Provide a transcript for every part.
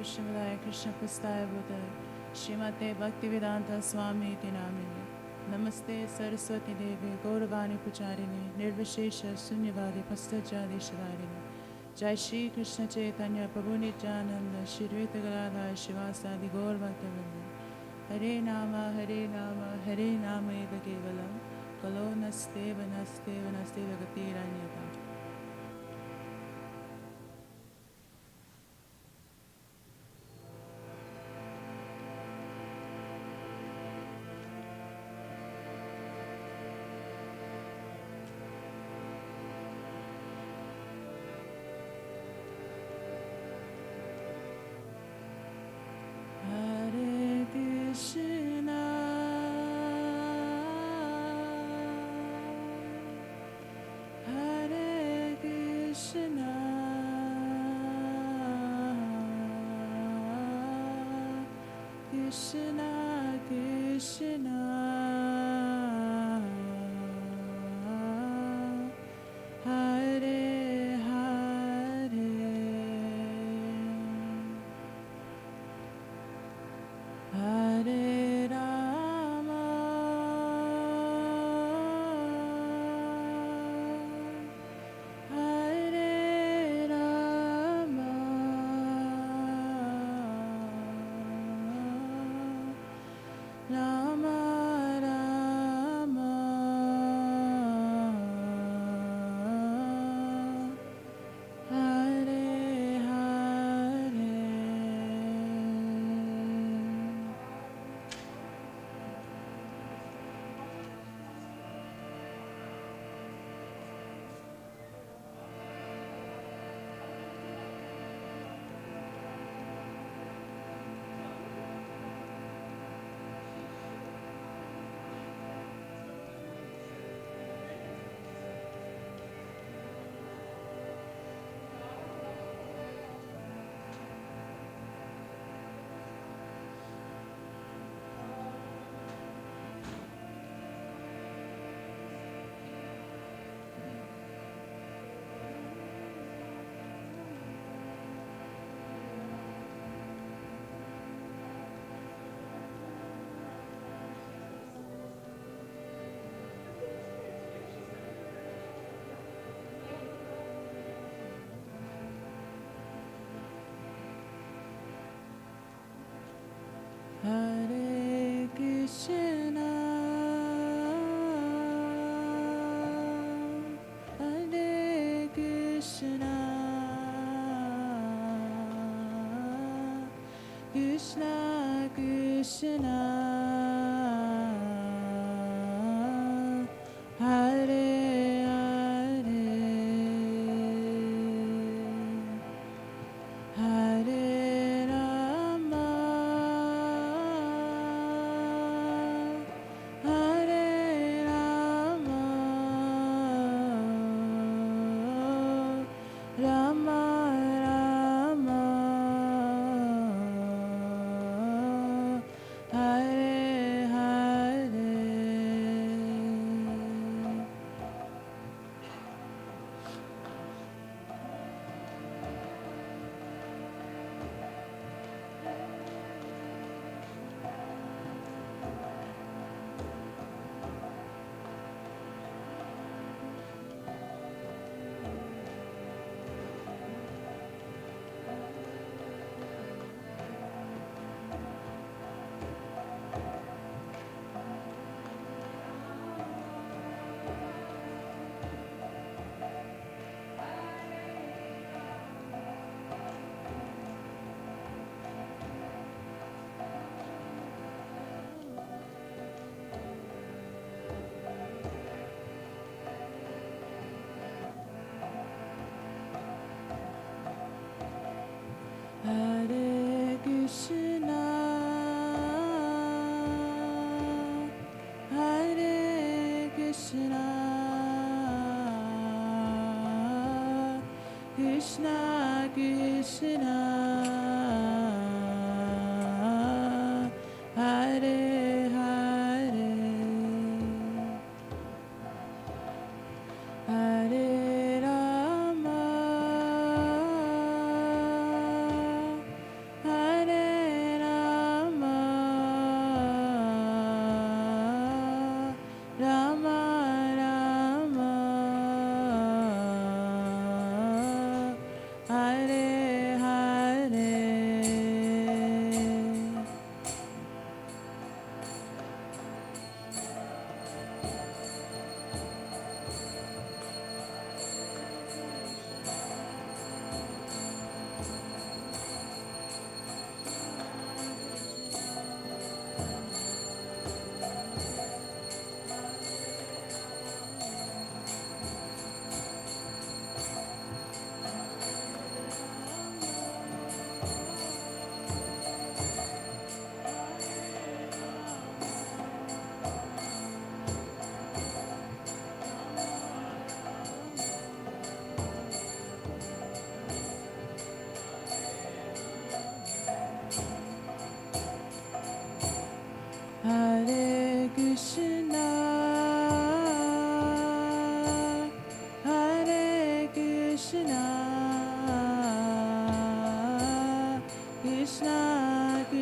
Srimadaaya Krishna Prastaya Bhutale Srimate Bhaktivedanta Swami Iti Namine Namaste Saraswati Devi Gauravani Pucharini Nirvishesha Sunyavadi Pastajadi Shadarini Jai Shri Krishna Chaitanya Prabhu Nityananda Shri Advaita Gadadhar Shivasadi Gaur Bhaktavinda Hare Nama Hare Nama Hare Nama Eva Kevalam Kalo Naste Vanaste Vanaste Vagati Ranyata. Krishna Krishna Hare Hare Hare Rama Hare Rama Rama Rama Hare Hare. Hare Krishna, Hare Krishna, Krishna Krishna, Hare Hare, Hare Rama, Hare Rama, Rama Rama, Hare Hare. Hare Krishna, Hare Krishna, Krishna Krishna, Hare Hare, Hare Rama, Hare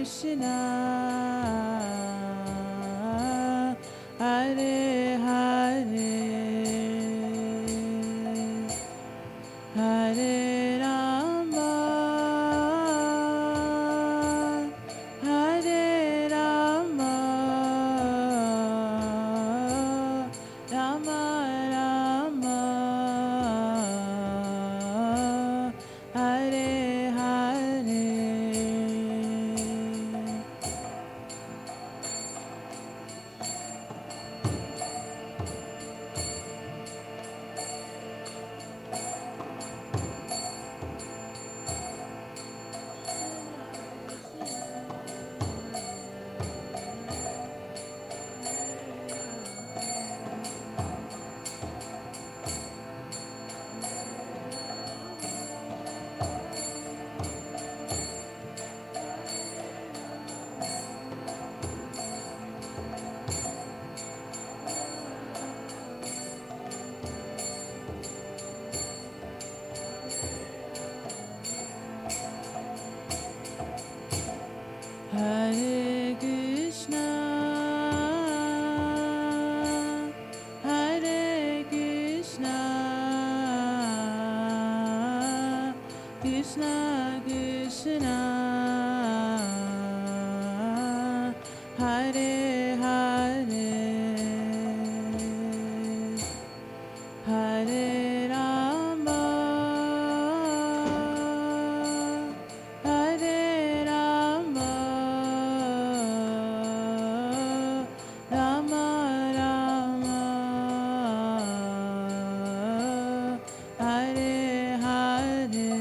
Krishna, Hare Hare, Hare Rama, Hare Rama, Rama Rama, Hare Hare. Hare Krishna, Hare Krishna, Krishna Krishna, Hare Hare, Hare Rama, Hare Rama, Rama Rama, Hare Hare.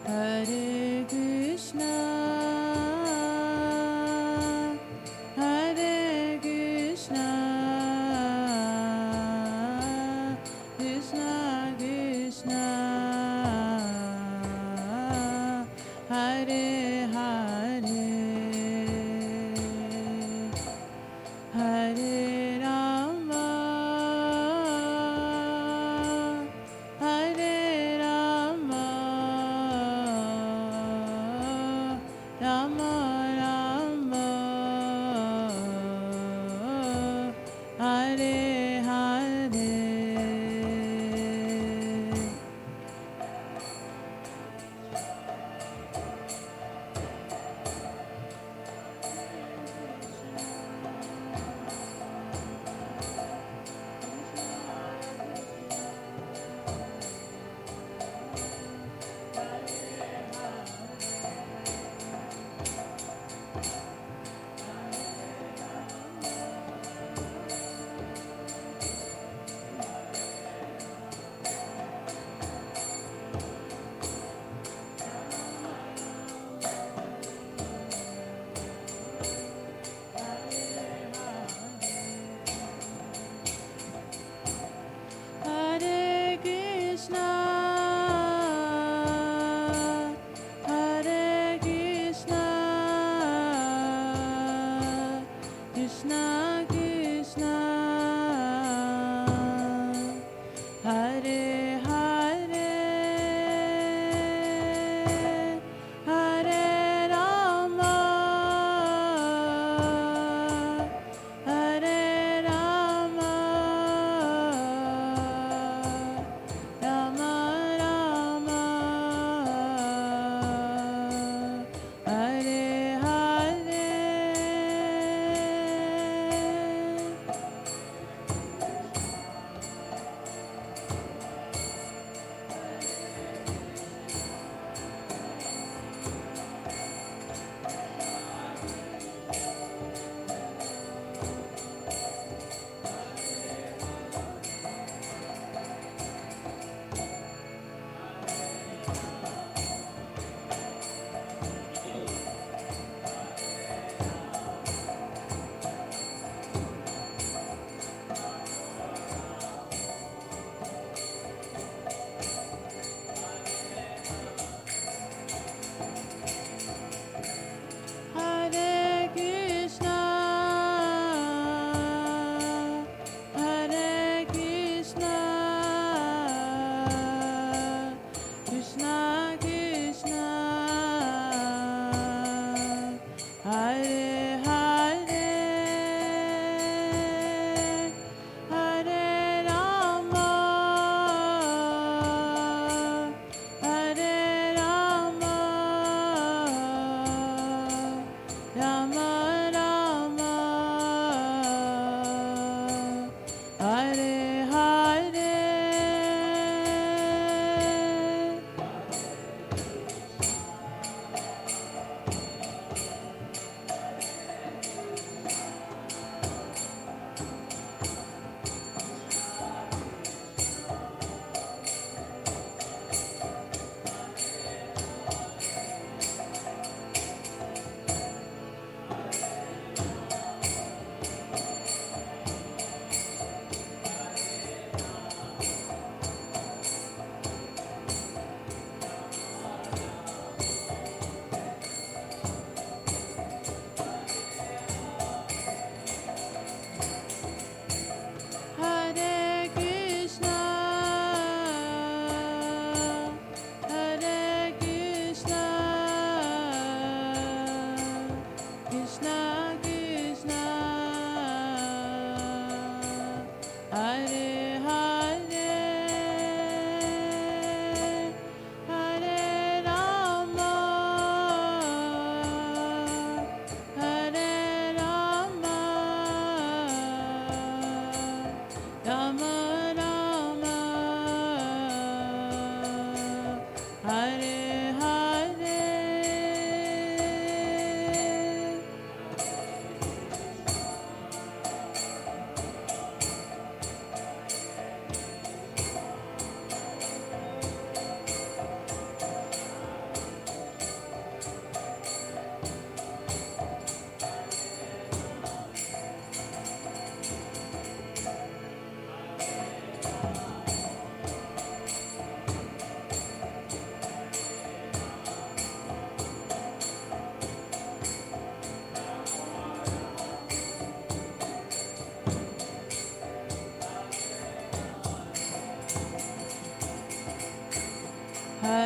Hare Krishna, Hare Krishna, Krishna Krishna, Hare Hare, Hare Rama, Hare Rama,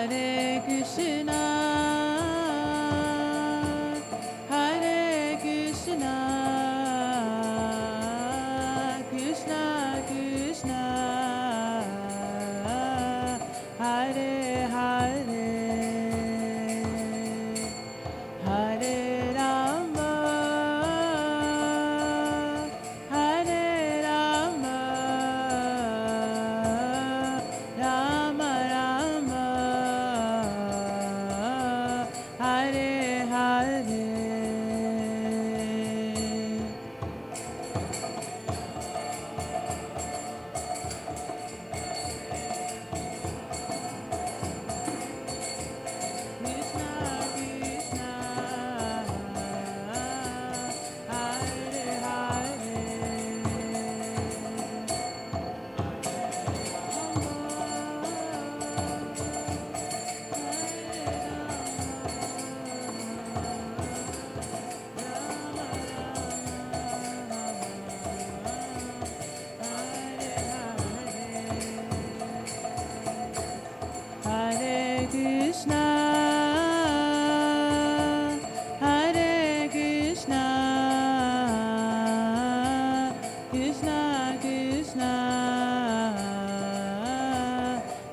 Hare Krishna, Hare Krishna, Krishna Krishna, Hare Hare, Hare Rama, Hare Rama, Rama Rama, Hare Hare. Krishna Krishna, Hare Hare, Hare Krishna, Hare Krishna, Krishna Krishna,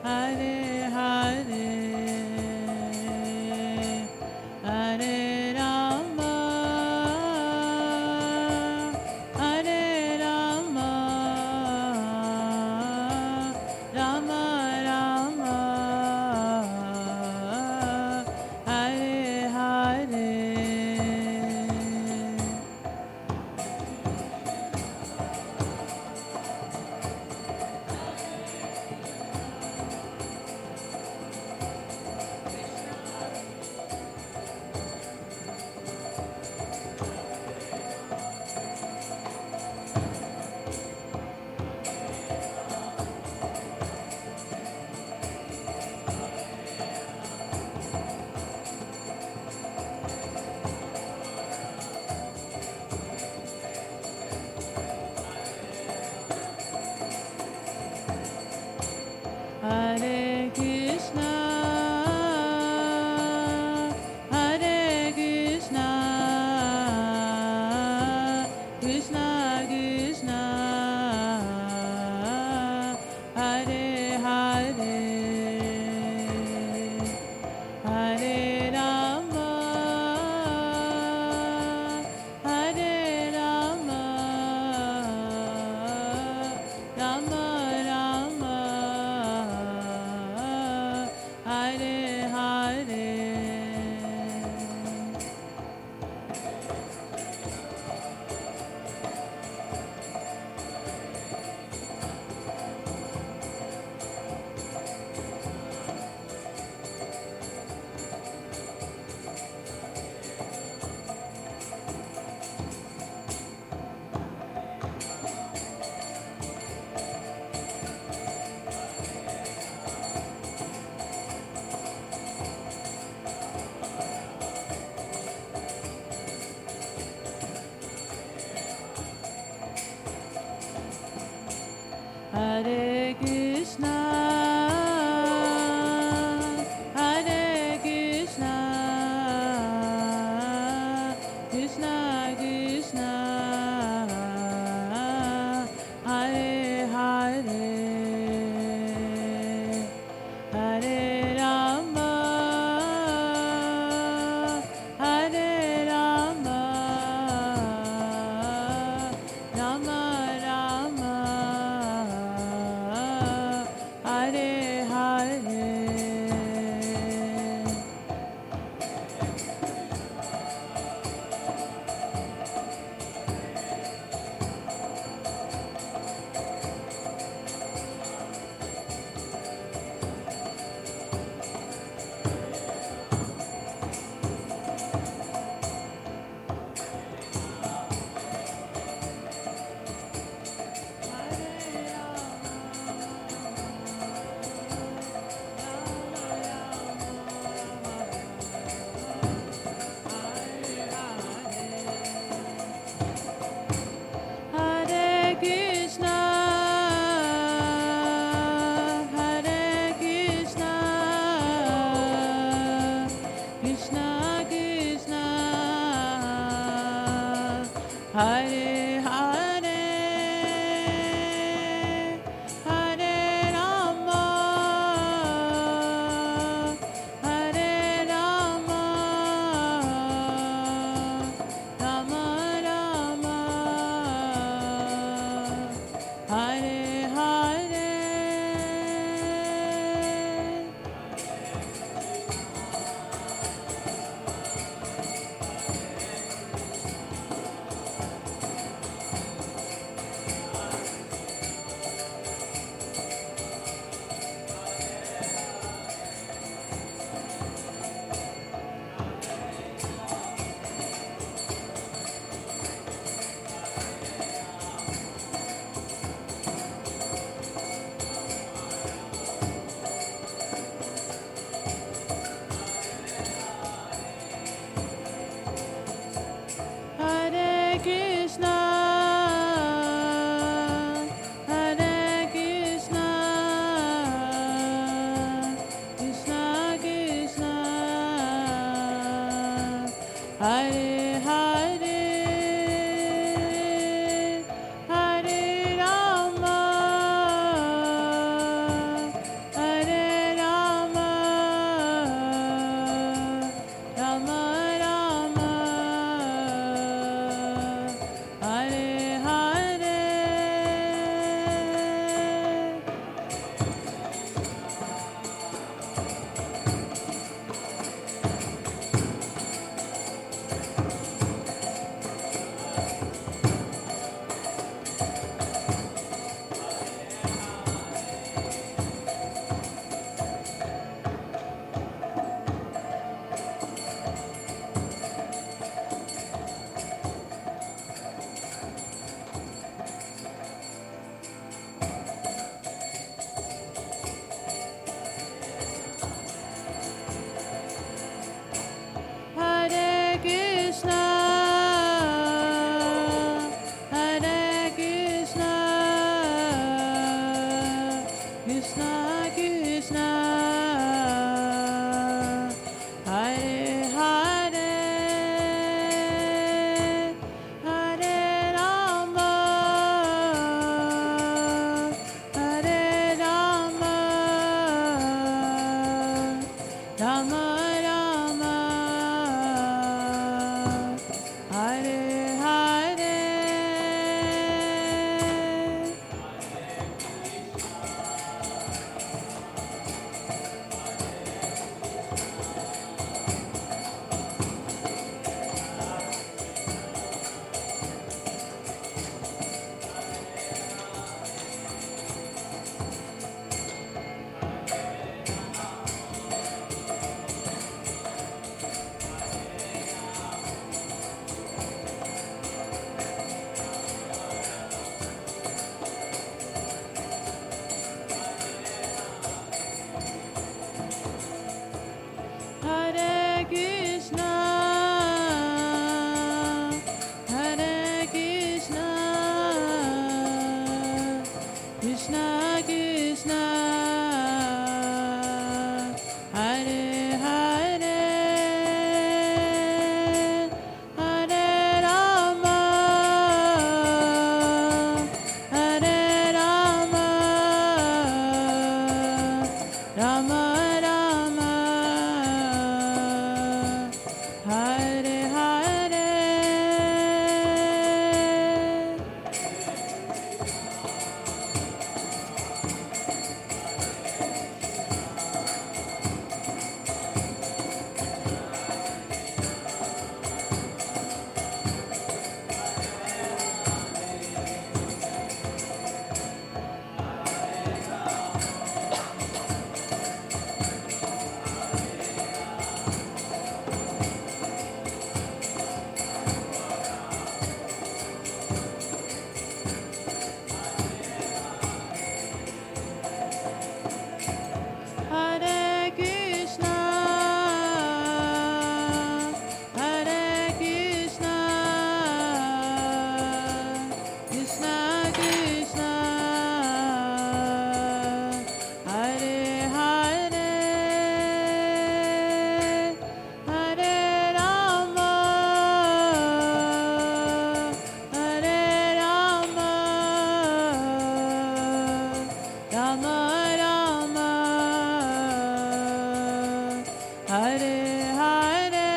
Hare Hare, Hare Rama, Hare Rama, Rama Rama, Hare Hare. Hare Krishna, Hare Krishna, Krishna Krishna, Hare Hare, Hare Rama, Hare Rama, Rama Rama, Hare Hare. Hare Krishna, Hare Krishna, Krishna Krishna, Hare Hare, Hare Rama, Hare Rama, Rama Rama, Hare Hare, Hare Rama, Hare Rama, Rama Rama, Hare Hare. Hare Krishna, Hare Krishna, Krishna Krishna, Hare Hare, Hare Rama, Hare Rama, Rama Rama, Hare Hare. Hare Krishna, Hare Krishna, Krishna Krishna, Hare Hare, Hare Rama, Hare Rama, Rama Rama, Hare Hare. Hare Hare.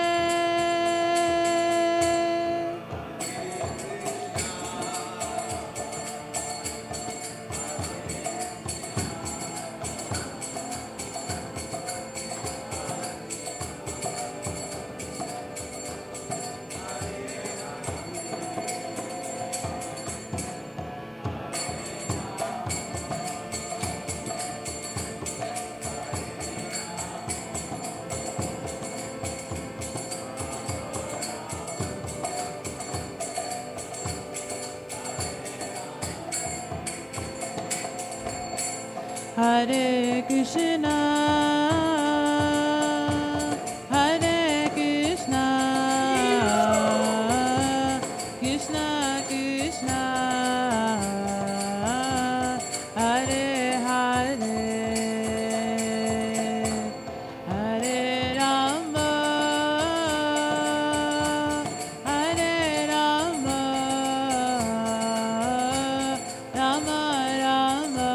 Hare Krishna, Hare Krishna, Krishna Krishna, Hare Hare, Hare Rama, Hare Rama, Rama Rama,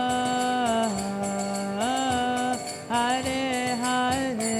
Hare Hare.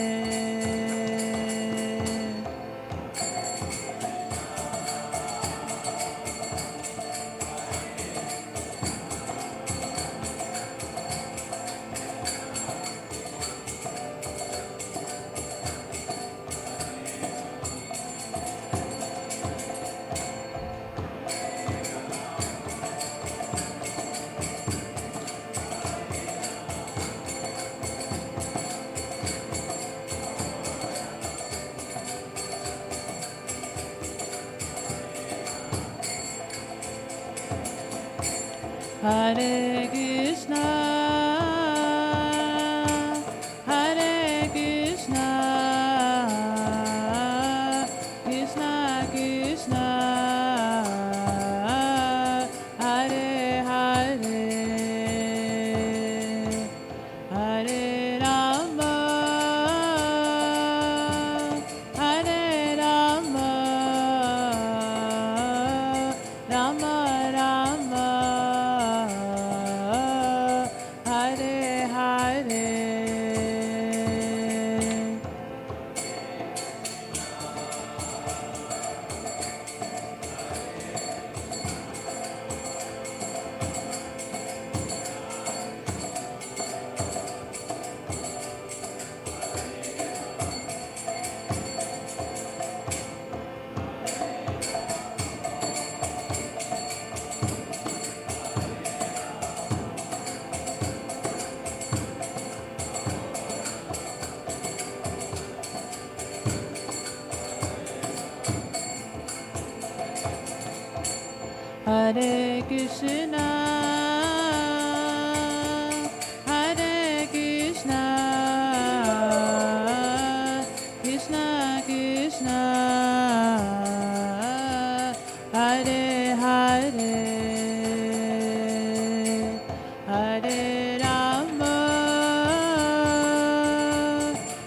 Hare Krishna, Hare Krishna, Krishna Krishna, Hare Hare, Hare Rama, Hare Rama, Rama Rama, Hare Hare. Hare Krishna, Hare Krishna, Krishna Krishna, Hare Hare, Hare Rama,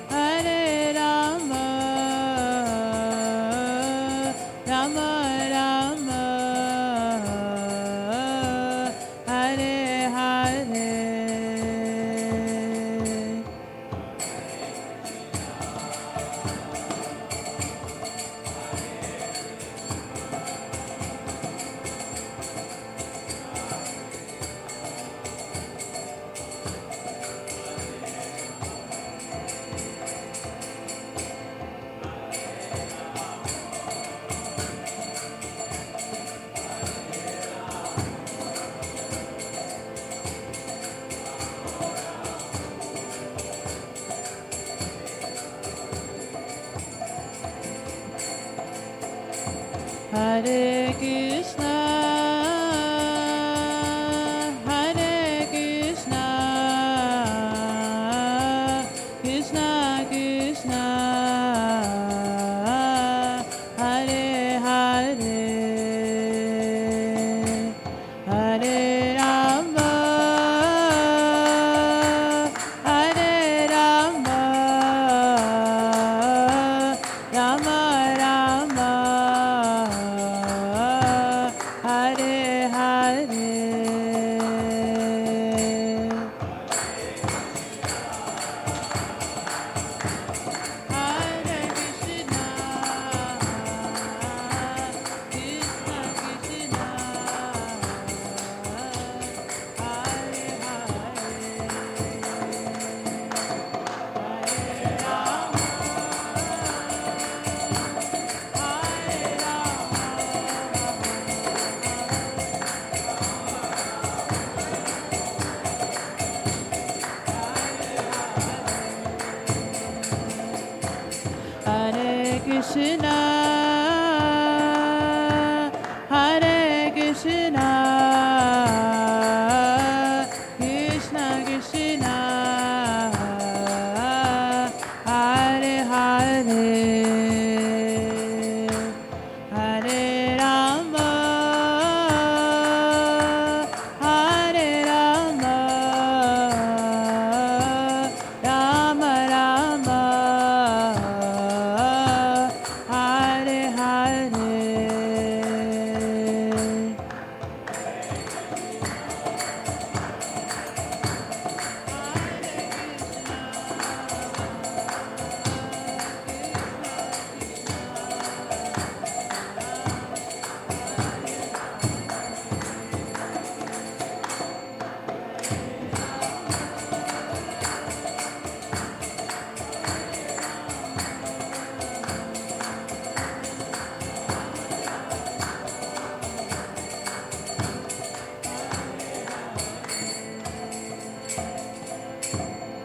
Hare Rama, Rama Rama, Hare Hare. Hare Krishna, Hare Krishna, Krishna Krishna, Hare Hare, Hare Rama, Hare Rama, Rama Rama, Krishna, Hare Krishna, Krishna Krishna, Hare Hare, Hare Rama, Hare Rama, Rama Rama, Hare Hare.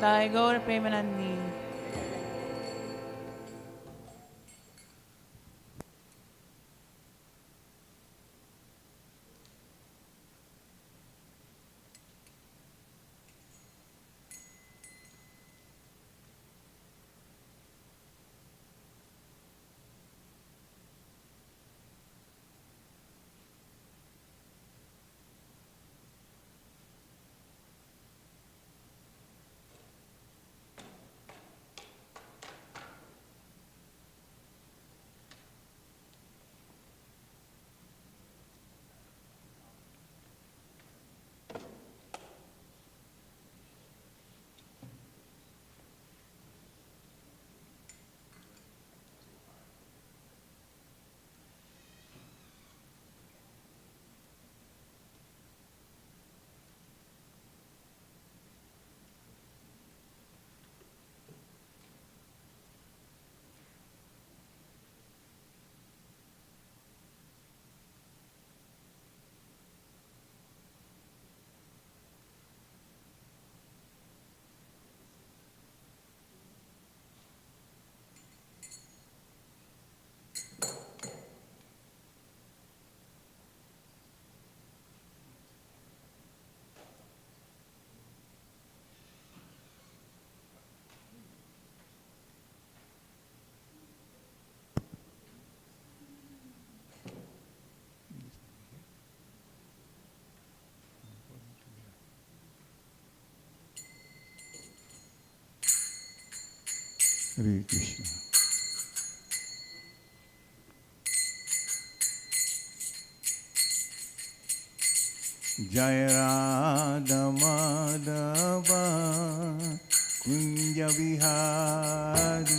Tayo Gaur Premanandi. Hare Krishna. Jaya Radha Madhava Kunja Vihari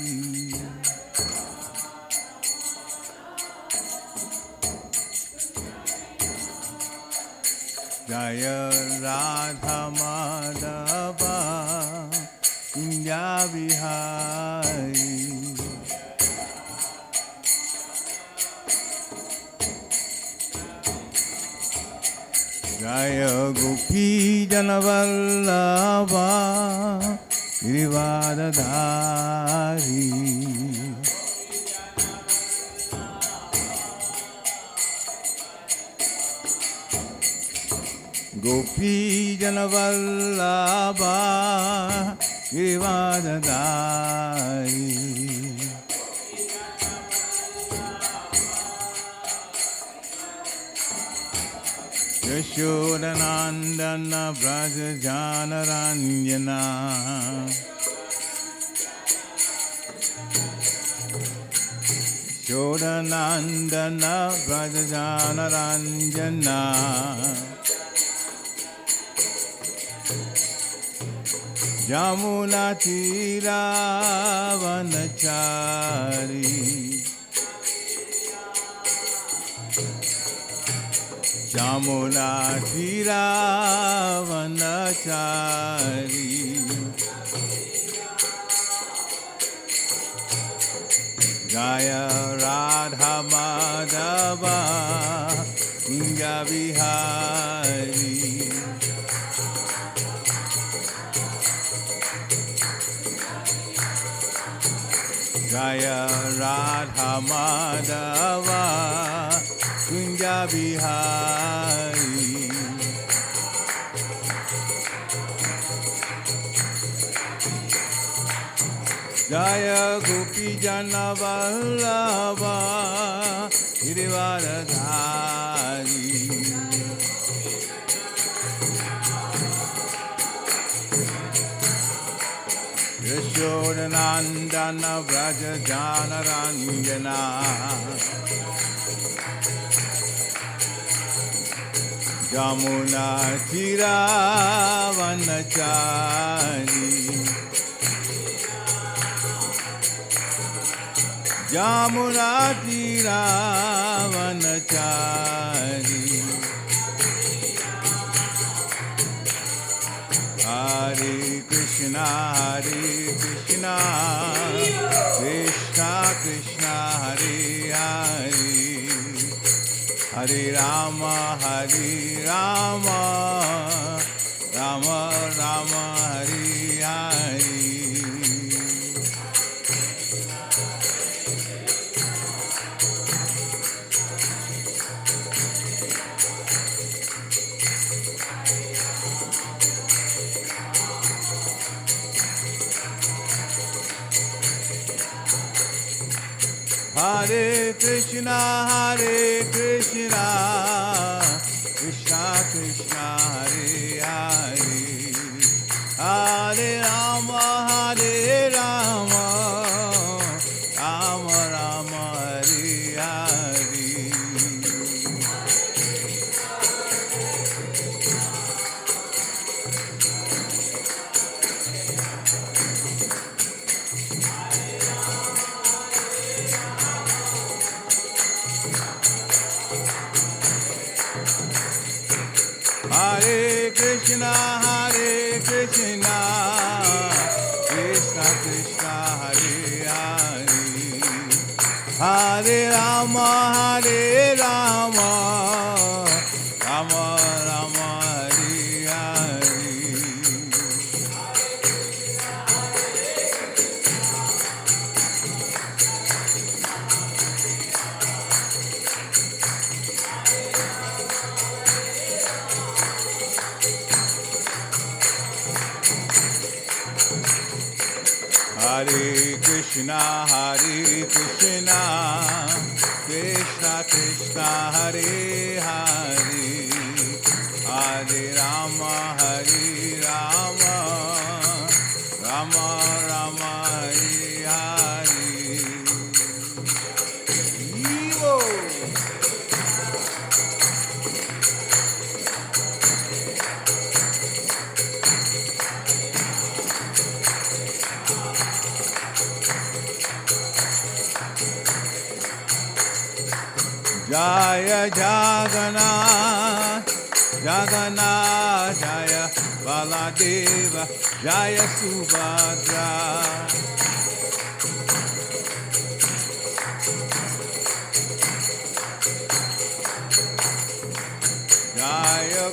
Jaya Radha Madhava Kunja Vihari Jaya Gopi Janavallabha Girivadadhari Gopi Janavallabha Girivadadhari Yashodanandana Braja Janaranjana Yashodanandana Braja Janaranjana Jamuna Tira Vanachari Jamuna Tira Vanachari Jaya Radha Madhava Kunja Vihari Jaya Radha Madhava Kunja Bihari. Jaya Gopi Jana Vallabha Girivaradhari. Yashodanandana Vraja Jana Ranjana. Jamuna Tira Vanachari. Jamuna Tira Vanachari. Hare Krishna, Krishna Krishna, Hare Hare, Hare Rama, Rama Rama, Hare Hare. Hare Krishna, Krishna Krishna, Hare Hare, Hare Rama, Rama Rama, Hare Hare. Hare Krishna, Krishna Krishna, Hare Hare, Hare Rama, Rama Rama, Hare Hare. Hare Krishna, Krishna Krishna, Hare Hare, Hare Rama, Rama Rama, Hare Hare. Evo. Jaya Jagannath, Jaya Baladeva, Jaya Subhadra. Jaya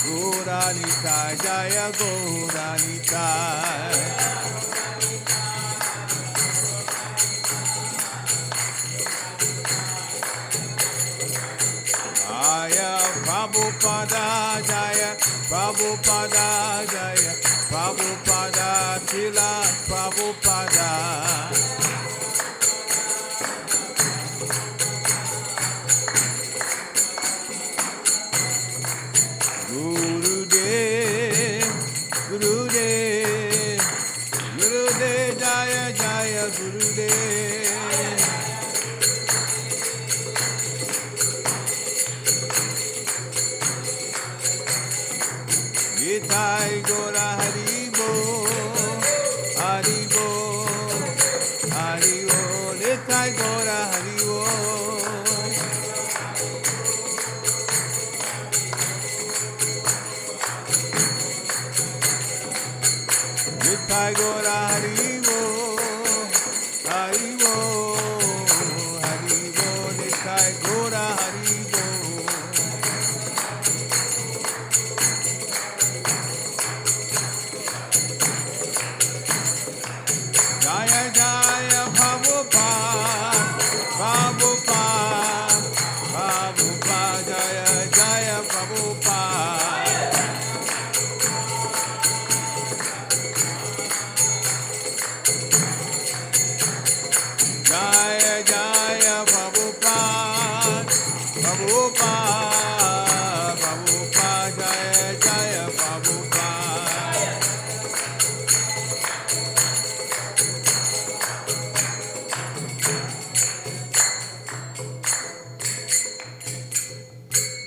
Gauranitai, Jaya Gauranitai. Prabhupada, Jaya Prabhupada, Jaya Prabhupada, Srila Prabhupada. Gurudev, Jaya Jaya Gurudev. Nitai Gora Haribo, Nitai Gora Haribo. Nitai Gora Haribo, Nitai Gora Haribo. Jaya Jaya Prabhupada, Prabhupada, Prabhupada, Jaya Jaya Prabhupada. Jaya Jaya Prabhupada, Prabhupada, Prabhupada, Jaya Jaya Prabhupada.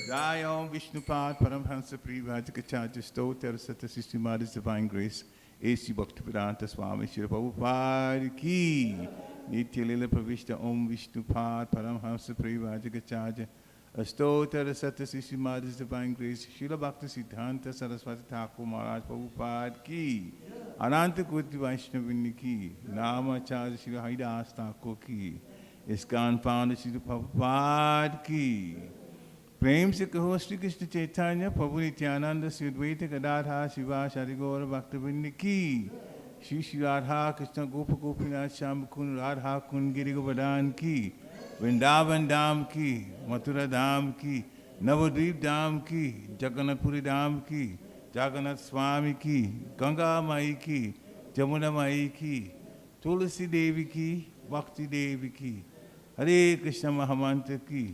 Jaya Om Vishnupad Paramhansa Privajikacharya Stotra Sata Sistematics Divine Grace A.C. Bhaktivedanta Swami Shri Prabhupada Ki Nitya Lila Pravishta Om Vishnupad Paramhansa Privajikacharya Stotra Sata Sistematics Divine Grace Srila Bhakti Siddhanta Saraswati Thakur Maharaj Prabhupada Ki Ananta Koti Vaishnavini Ki Namacharya Shri Haridas Thakur Ki ISKCON founder Shri Prabhupada Ki प्रेम से कहो श्री कृष्ण चैतन्य प्रभु नित्यानंद श्री अद्वैत गदाधर शिवासादि गौर भक्तवृंद की श्री श्री राधा कृष्ण गोप गोपीनाथ श्याम कुंड राधा कुंड गिरि गोवर्धन की वृंदावन धाम की मथुरा धाम की नवद्वीप धाम की जगन्नाथपुरी धाम की जगन्नाथ स्वामी की गंगा माई की जमुना माई की तुलसी देवी की भक्ति देवी की हरे कृष्ण महामंत्र की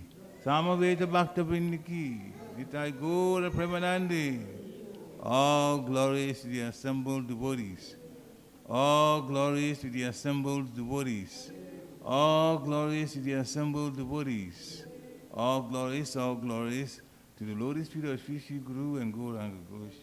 Samaveta Bhakta-vrinda ki, Nitai Gaura Premanande. All glories to the assembled devotees. All glories to the assembled devotees. All glories to the assembled devotees. All glories to the lotus feet of Sri Sri Guru and Gauranga Ghosh.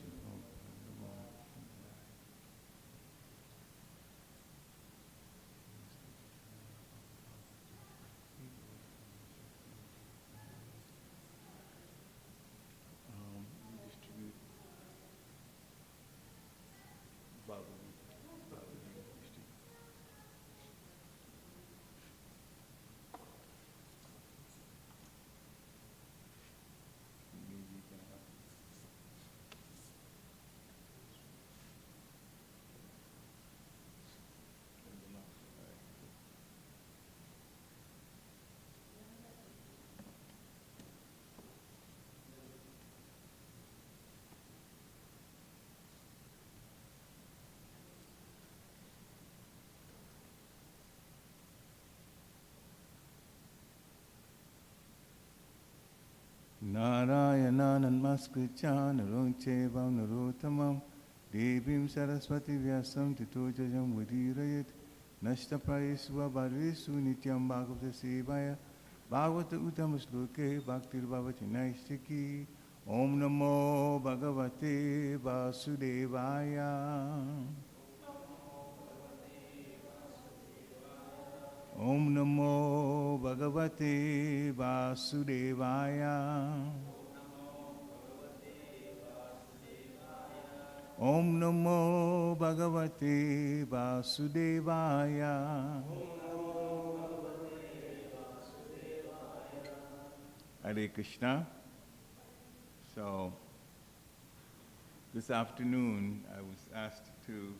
Narayana Namaskritya Narunchevam Narottamam Devim Saraswati Vyasam Tito Jajam Vadirayat Nashtapraisva Bharesu Nityam Bhagavata Sevaya Bhagavata Uttam Sloke Bhaktir Bhavati Naistiki Om Namo Bhagavate Vasudevaya Om Namo Bhagavate Vasudevaya Om Namo Bhagavate Vasudevaya Hare Krishna. So, this afternoon I was asked to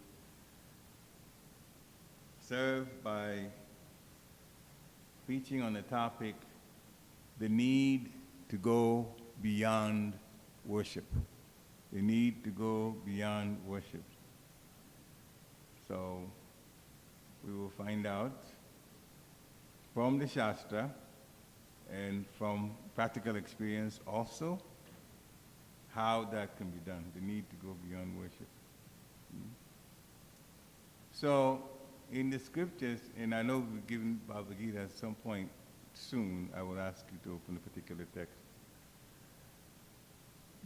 serve by preaching on the topic, the need to go beyond worship. The need to go beyond worship. So we will find out from the Shastra and from practical experience also how that can be done, the need to go beyond worship. So in the scriptures, and I know we've given Bhagavad Gita at some point soon, I will ask you to open a particular text.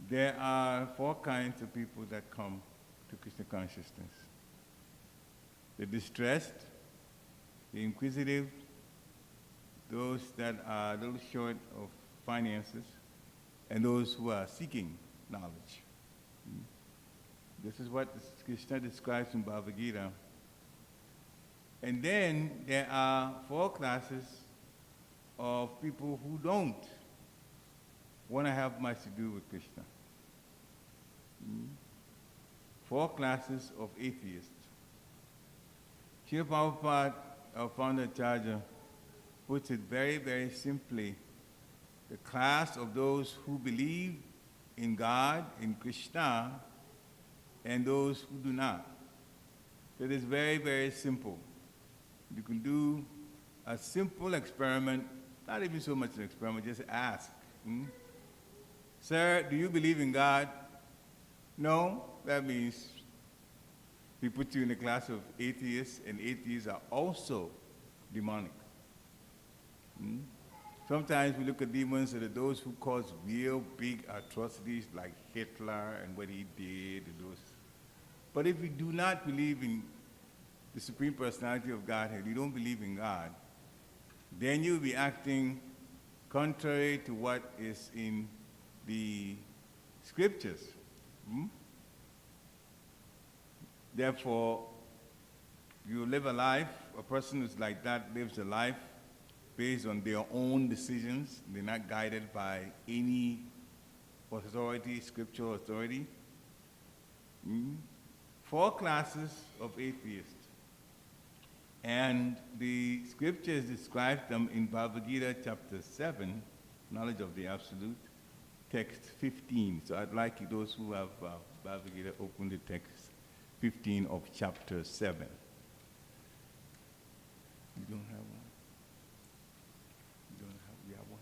There are four kinds of people that come to Krishna consciousness. The distressed, the inquisitive, those that are a little short of finances, and those who are seeking knowledge. This is what Krishna describes in Bhagavad Gita. And then there are four classes of people who don't want to have much to do with Krishna. Four classes of atheists. Srila Prabhupada, our founder Acharya, puts it very, very simply. The class of those who believe in God, in Krishna, and those who do not. It is very, very simple. You can do a simple experiment, not even so much an experiment, just ask. Sir, do you believe in God? No? That means he puts you in a class of atheists, and atheists are also demonic. Sometimes we look at demons that are those who cause real big atrocities like Hitler and what he did and those. But if you do not believe in the Supreme Personality of Godhead, you don't believe in God, then you'll be acting contrary to what is in the scriptures. Therefore, you live a life, a person who's like that lives a life based on their own decisions. They're not guided by any authority, scriptural authority. 4 classes of atheists. And the scriptures describe them in Bhagavad Gita chapter 7, Knowledge of the Absolute, text 15. So I'd like those who have Bhagavad Gita open the text 15 of chapter 7. You don't have one? You don't have, you have one?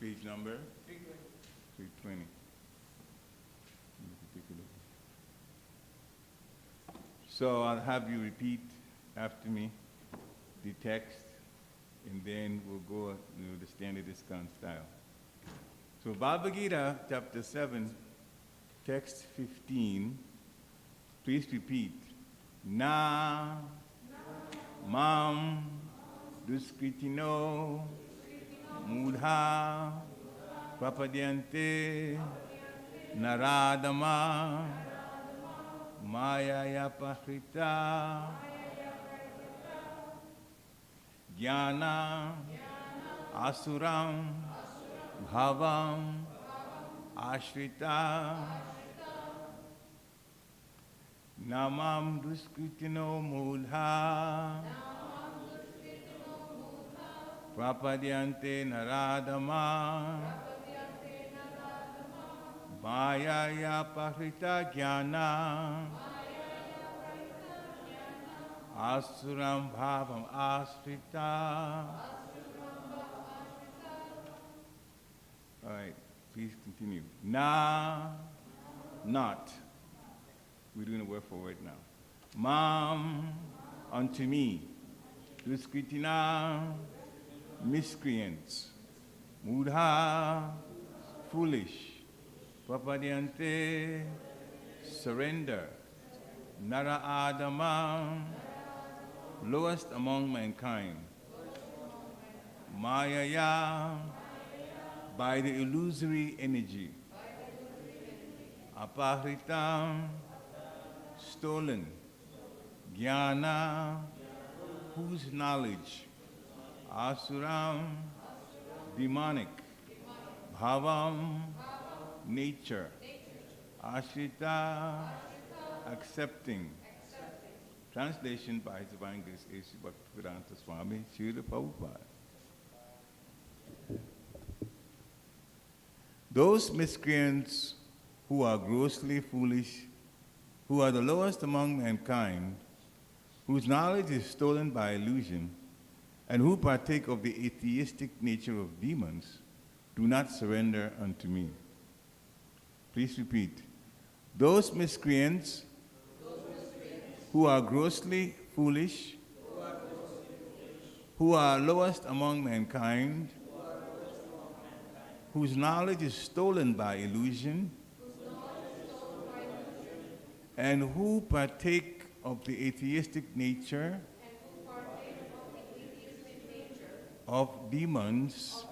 Page number? 320. Take a look. So I'll have you repeat after me the text, and then we'll go the standard ISKCON style. So Bhagavad Gita, chapter 7, text 15, please repeat. Na mam duskritino mudha prapadyante naradama maya pahrita jnana asuram bhavam ashrita namam duskritino mudha prapadyante naradama maya pahrita jnana asuram bhavam ashrita. All right, please continue. Na, not. We're doing a word for word now. Mam, unto me. Duskritina, miscreants. Mudha, foolish. Prapadyante, surrender. Nara Adama, lowest among mankind. Mayaya, by the illusory energy. Apahritam, stolen. Jnana, whose knowledge. Asuram, demonic. Bhavam, nature. Ashrita, accepting. Translation by His Divine Grace A.C. Bhaktivedanta Swami Srila Prabhupada. Those miscreants who are grossly foolish, who are the lowest among mankind, whose knowledge is stolen by illusion, and who partake of the atheistic nature of demons, do not surrender unto me. Please repeat. Those miscreants who are grossly foolish, who are lowest among mankind, whose knowledge is stolen by illusion, and who partake of the atheistic nature of demons,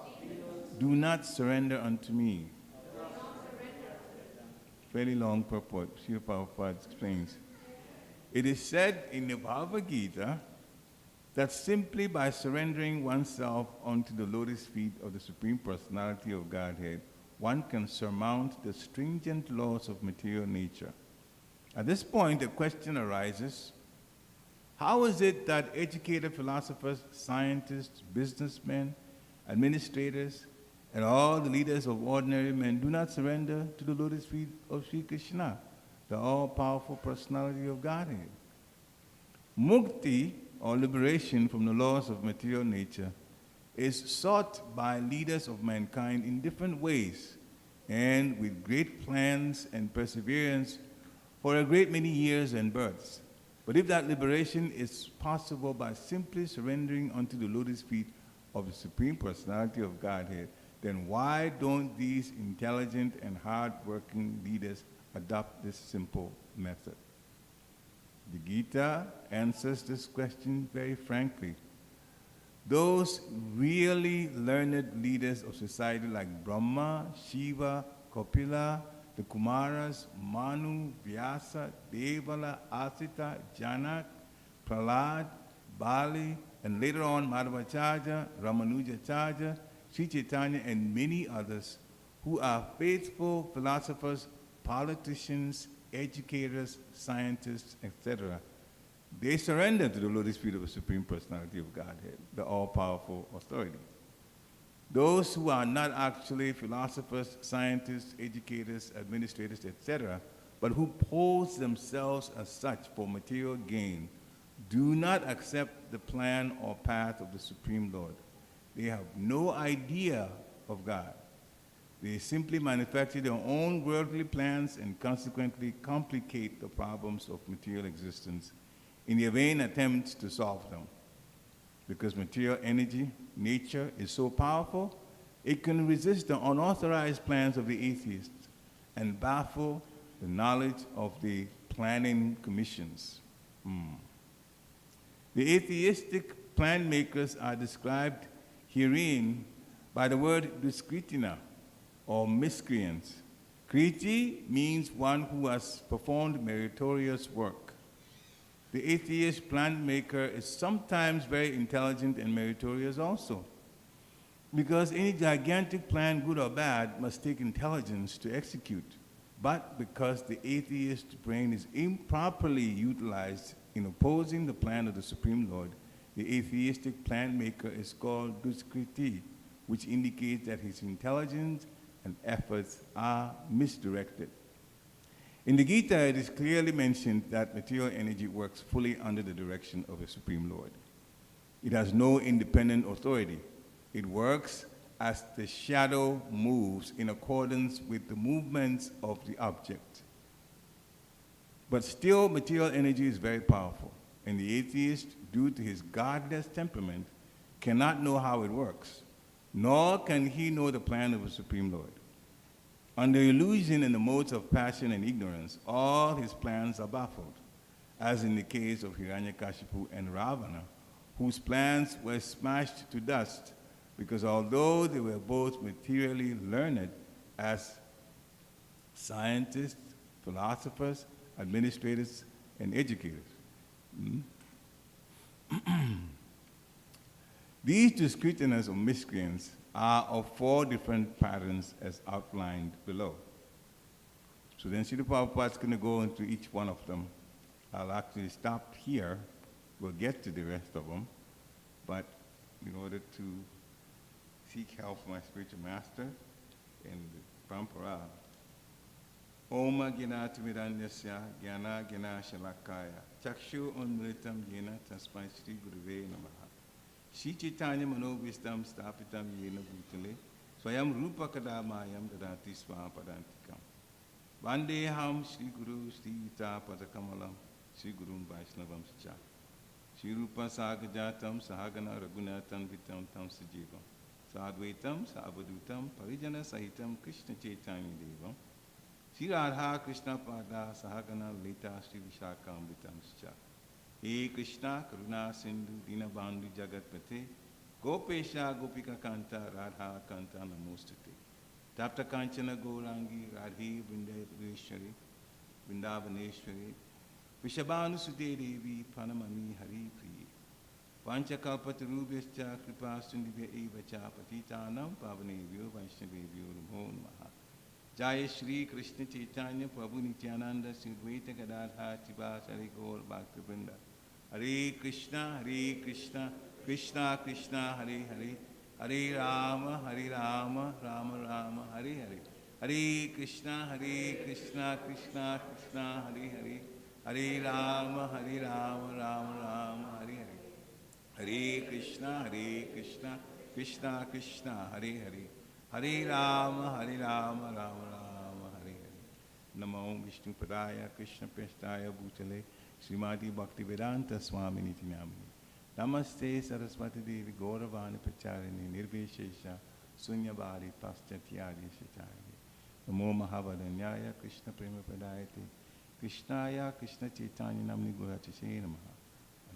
do not surrender unto me. Very long purport. Srila Prabhupada explains. It is said in the Bhagavad Gita that simply by surrendering oneself onto the lotus feet of the Supreme Personality of Godhead, one can surmount the stringent laws of material nature. At this point, a question arises: how is it that educated philosophers, scientists, businessmen, administrators, and all the leaders of ordinary men do not surrender to the lotus feet of Sri Krishna, the all-powerful personality of Godhead? Mukti, or liberation from the laws of material nature, is sought by leaders of mankind in different ways and with great plans and perseverance for a great many years and births. But if that liberation is possible by simply surrendering unto the lotus feet of the Supreme Personality of Godhead, then why don't these intelligent and hard-working leaders adopt this simple method? The Gita answers this question very frankly. Those really learned leaders of society like Brahma, Shiva, Kapila, the Kumaras, Manu, Vyasa, Devala, Asita, Janak, Prahlad, Bali, and later on Madhvacharya, Ramanujacharya, Sri Chaitanya, and many others who are faithful philosophers, politicians, educators, scientists, etc. They surrender to the lotus feet of the Supreme Personality of Godhead, the all-powerful authority. Those who are not actually philosophers, scientists, educators, administrators, etc., but who pose themselves as such for material gain, do not accept the plan or path of the Supreme Lord. They have no idea of God. They simply manufacture their own worldly plans and consequently complicate the problems of material existence in their vain attempts to solve them. Because material energy, nature, is so powerful, it can resist the unauthorized plans of the atheists and baffle the knowledge of the planning commissions. The atheistic plan makers are described herein by the word duskritina, or miscreants. Kriti means one who has performed meritorious work. The atheist plan maker is sometimes very intelligent and meritorious also, because any gigantic plan, good or bad, must take intelligence to execute. But because the atheist brain is improperly utilized in opposing the plan of the Supreme Lord, the atheistic plan maker is called duskriti, which indicates that his intelligence and efforts are misdirected. In the Gita, it is clearly mentioned that material energy works fully under the direction of the Supreme Lord. It has no independent authority. It works as the shadow moves in accordance with the movements of the object. But still, material energy is very powerful, and the atheist, due to his godless temperament, cannot know how it works, nor can he know the plan of the Supreme Lord. Under illusion and the modes of passion and ignorance, all his plans are baffled, as in the case of Hiranyakashipu and Ravana, whose plans were smashed to dust because although they were both materially learned as scientists, philosophers, administrators, and educators. These discreteness or miscreants are of 4 different patterns as outlined below. So then Srila Prabhupada is going to go into each one of them. I'll actually stop here. We'll get to the rest of them. But in order to seek help from my spiritual master in the Parampara, Oma Gnati Vidanyasya Gyana Gyana Shalakaya Chakshu Unmritam Yena Tasmai Shri Guruve Namaha Shri Chaitanya Manovistam Stapitam Yena Bhutale Swayam Rupa Kadamayam Dadati Swapadantikam Vandeham Shri Guru Shri Ita Padakamalam Shri Guru Vaishnavam Scha Shri Rupa Sagajatam Sahagana Raghunathan Vitam Tam Sajivam Sadvaitam Savadutam Parijana Sahitam Krishna Chaitanya Devam Shri Radha Krishna Pada Sahagana Lita Shri Vishakam Vitamscha He Krishna Karuna Sindhu Dinabandhu Jagatpate Gopesha Gopika Kanta Radha Kanta Namostate Tapta Kanchana Gourangi Radhi Vrindavaneshwari Vishabhanu Sute Devi Panamami Hari Priye Vanchakalpatarubhyascha kripasundibhya eva cha patitanam pavanebhyo vaishnavebhyo namo namaha. Jaya Shri Krishna Chaitanya Prabhu Nityananda Sri Advaita Gadadhar Srivasari Gaur Bhaktivinoda. Hare Krishna, Krishna Krishna, Hare Hare, Hare Rama, Rama Rama, Hare Hare. Hare Krishna, Krishna Krishna, Hare Hare, Hare Rama, Rama Rama, Hare Hare. Hare Krishna, Krishna Krishna, Hare Hare, Hare Rama, Rama Rama, Hare Hare. Namo Vishnu Padaya, Krishna Prestaya Bhutale, Srimati Bhaktivedanta Swami Niti Namini. Namaste Saraswati Devi Gauravani Pacharini Nirveshesha Sunyabari Paschatiyadi Shachari. Namo Mahavadanyaya Krishna Prema Padayate Krishnaya Krishna Chaitanya Namni Gurachase Namaha.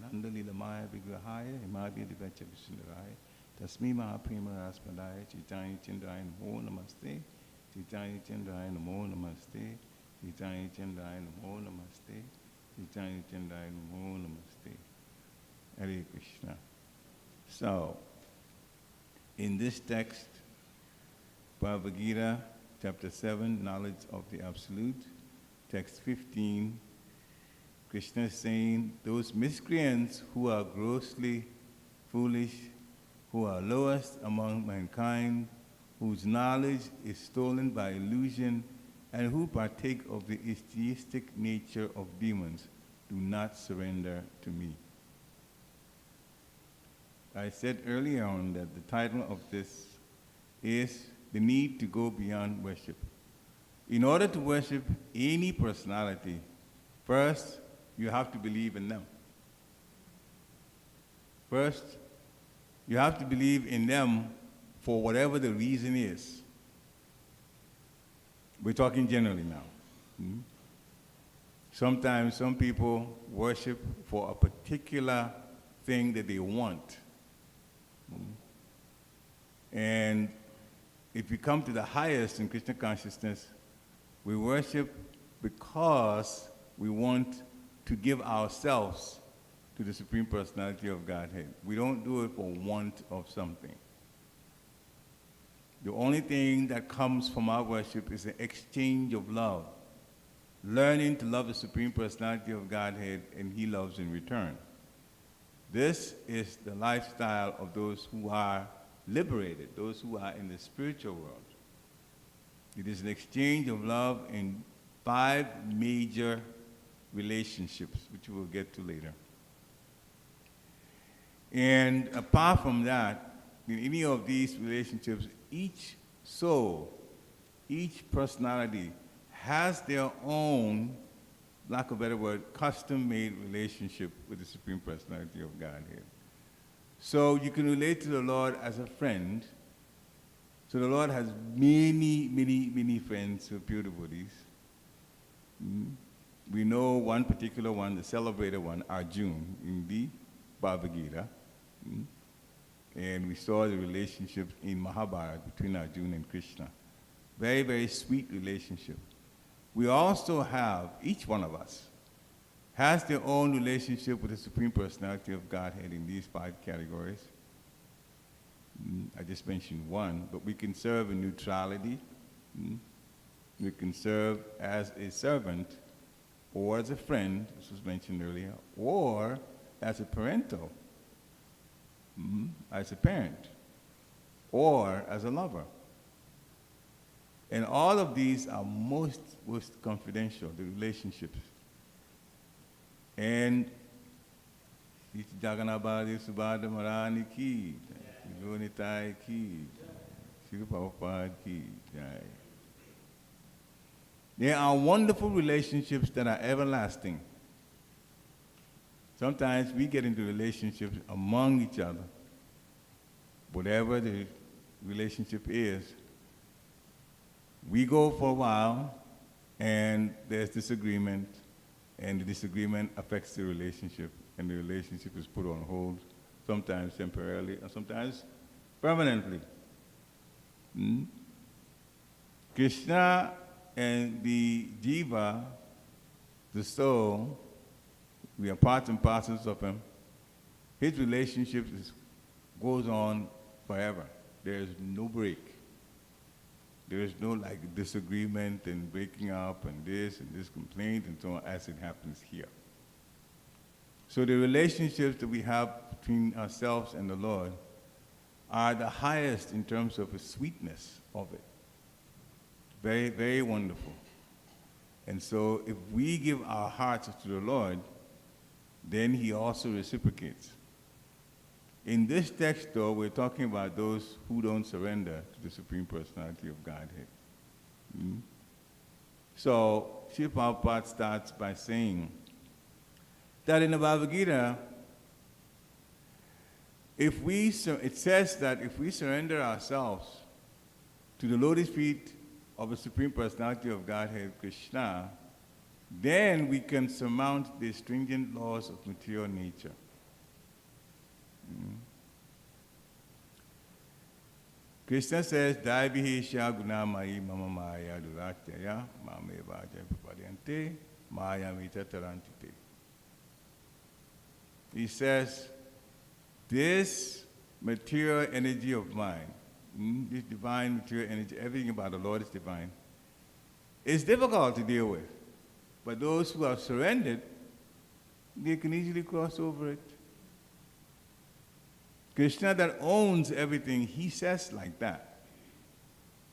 Ananda Lilamaya Vigrahaya Himadya Divacha Vishundaraya Tasmi Mahaprema Raspadaya Chaitanya Chandraya Namo Namaste Chaitanya Chandraya Namo Namaste Chaitanya Chandraya Namo Namaste Chaitanya Chandraya Namo Namaste. Hare Krishna. So, in this text, Bhagavad Gita, chapter 7, Knowledge of the Absolute, text 15, Krishna is saying, those miscreants who are grossly foolish, who are lowest among mankind, whose knowledge is stolen by illusion, and who partake of the atheistic nature of demons, do not surrender to me. I said earlier on that the title of this is The Need to Go Beyond Worship. In order to worship any personality, first, you have to believe in them. First, you have to believe in them for whatever the reason is. We're talking generally now. Sometimes some people worship for a particular thing that they want. And if we come to the highest in Krishna consciousness, we worship because we want to give ourselves to the Supreme Personality of Godhead. We don't do it for want of something. The only thing that comes from our worship is an exchange of love. Learning to love the Supreme Personality of Godhead, and He loves in return. This is the lifestyle of those who are liberated, those who are in the spiritual world. It is an exchange of love in 5 major relationships, which we'll get to later. And apart from that, in any of these relationships, each soul, each personality has their own, lack of a better word, custom-made relationship with the Supreme Personality of Godhead. So you can relate to the Lord as a friend. So the Lord has many, many, many friends who are pure devotees. We know one particular one, the celebrated one, Arjuna, in the Bhagavad Gita. And we saw the relationship in Mahabharata between Arjuna and Krishna. Very, very sweet relationship. We also have, each one of us, has their own relationship with the Supreme Personality of Godhead in these 5 categories. I just mentioned one, but we can serve in neutrality. We can serve as a servant, or as a friend, this was mentioned earlier, or as a parental, as a parent, or as a lover. And all of these are most confidential, the relationships. And Jaganabhadi Subhadra Marani ki, Lunitai ki, Sri Prabhupada ki. There are wonderful relationships that are everlasting. Sometimes we get into relationships among each other. Whatever the relationship is, we go for a while, and there's disagreement, and the disagreement affects the relationship, and the relationship is put on hold, sometimes temporarily, and sometimes permanently. Krishna and the jiva, the soul, we are parts and parcels of him. His relationship goes on forever. There is no break. There is no like disagreement and breaking up and this complaint and so on as it happens here. So the relationships that we have between ourselves and the Lord are the highest in terms of the sweetness of it. Very, very wonderful. And so if we give our hearts to the Lord, then he also reciprocates. In this text, though, we're talking about those who don't surrender to the Supreme Personality of Godhead. So, Srila Prabhupada starts by saying that in the Bhagavad Gita, it says that if we surrender ourselves to the lotus feet of the Supreme Personality of Godhead, Krishna, then we can surmount the stringent laws of material nature. Krishna says, Daivihi Shagunamayi Mama Maya Duratyaya Mame Vaja Padyante Maya Mita Tarantite. He says, this material energy of mine, this divine material energy, everything about the Lord is divine, is difficult to deal with. But those who have surrendered, they can easily cross over it. Krishna that owns everything, he says like that.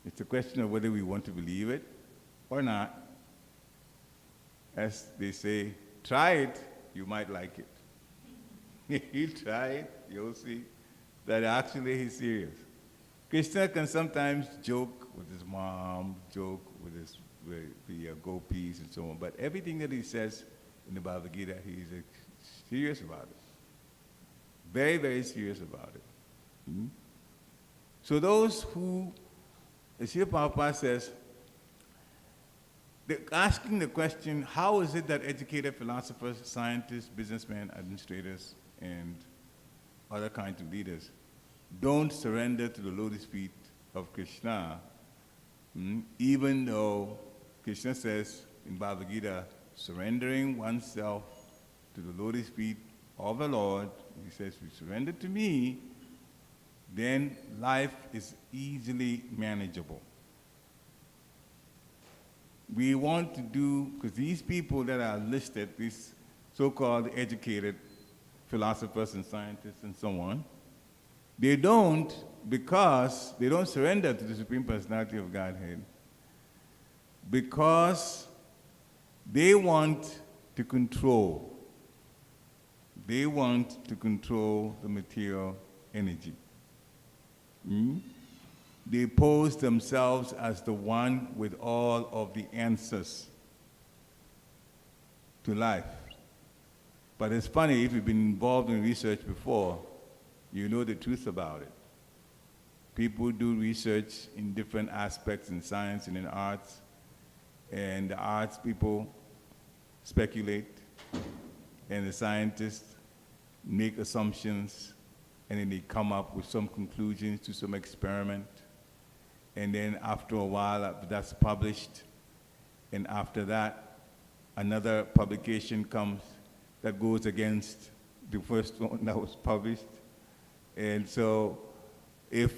It's a question of whether we want to believe it or not. As they say, try it, you might like it. You try it, you'll see that actually he's serious. Krishna can sometimes joke with his mom, joke with the gopis and so on, but everything that he says in the Bhagavad Gita, he's serious about it. Very, very serious about it. So those who, as Srila Prabhupada says, they're asking the question, how is it that educated philosophers, scientists, businessmen, administrators, and other kinds of leaders don't surrender to the lotus feet of Krishna, even though Krishna says in Bhagavad Gita, surrendering oneself to the lotus feet of the Lord, he says, if you surrender to me, then life is easily manageable. We want to do, because these people that are listed, these so-called educated philosophers and scientists and so on, they don't, because they don't surrender to the Supreme Personality of Godhead, because they want to control. They want to control the material energy. They pose themselves as the one with all of the answers to life. But it's funny, if you've been involved in research before, you know the truth about it. People do research in different aspects in science and in arts, and the arts people speculate, and the scientists make assumptions, and then they come up with some conclusions to some experiment. And then after a while, that's published. And after that, another publication comes that goes against the first one that was published. And so if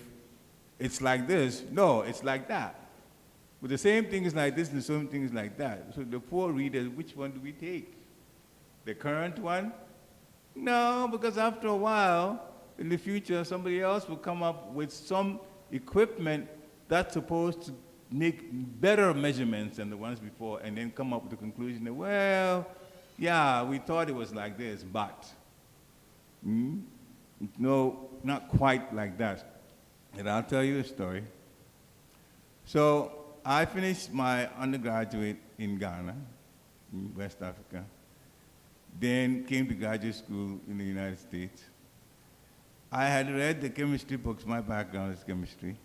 it's like this, no, it's like that. But the same thing is like this and the same thing is like that. So the poor readers, which one do we take? The current one? No, because after a while, in the future, somebody else will come up with some equipment that's supposed to make better measurements than the ones before, and then come up with the conclusion that, well, yeah, we thought it was like this, but no, not quite like that. And I'll tell you a story. So I finished my undergraduate in Ghana, in West Africa, then came to graduate school in the United States. I had read the chemistry books, my background is chemistry,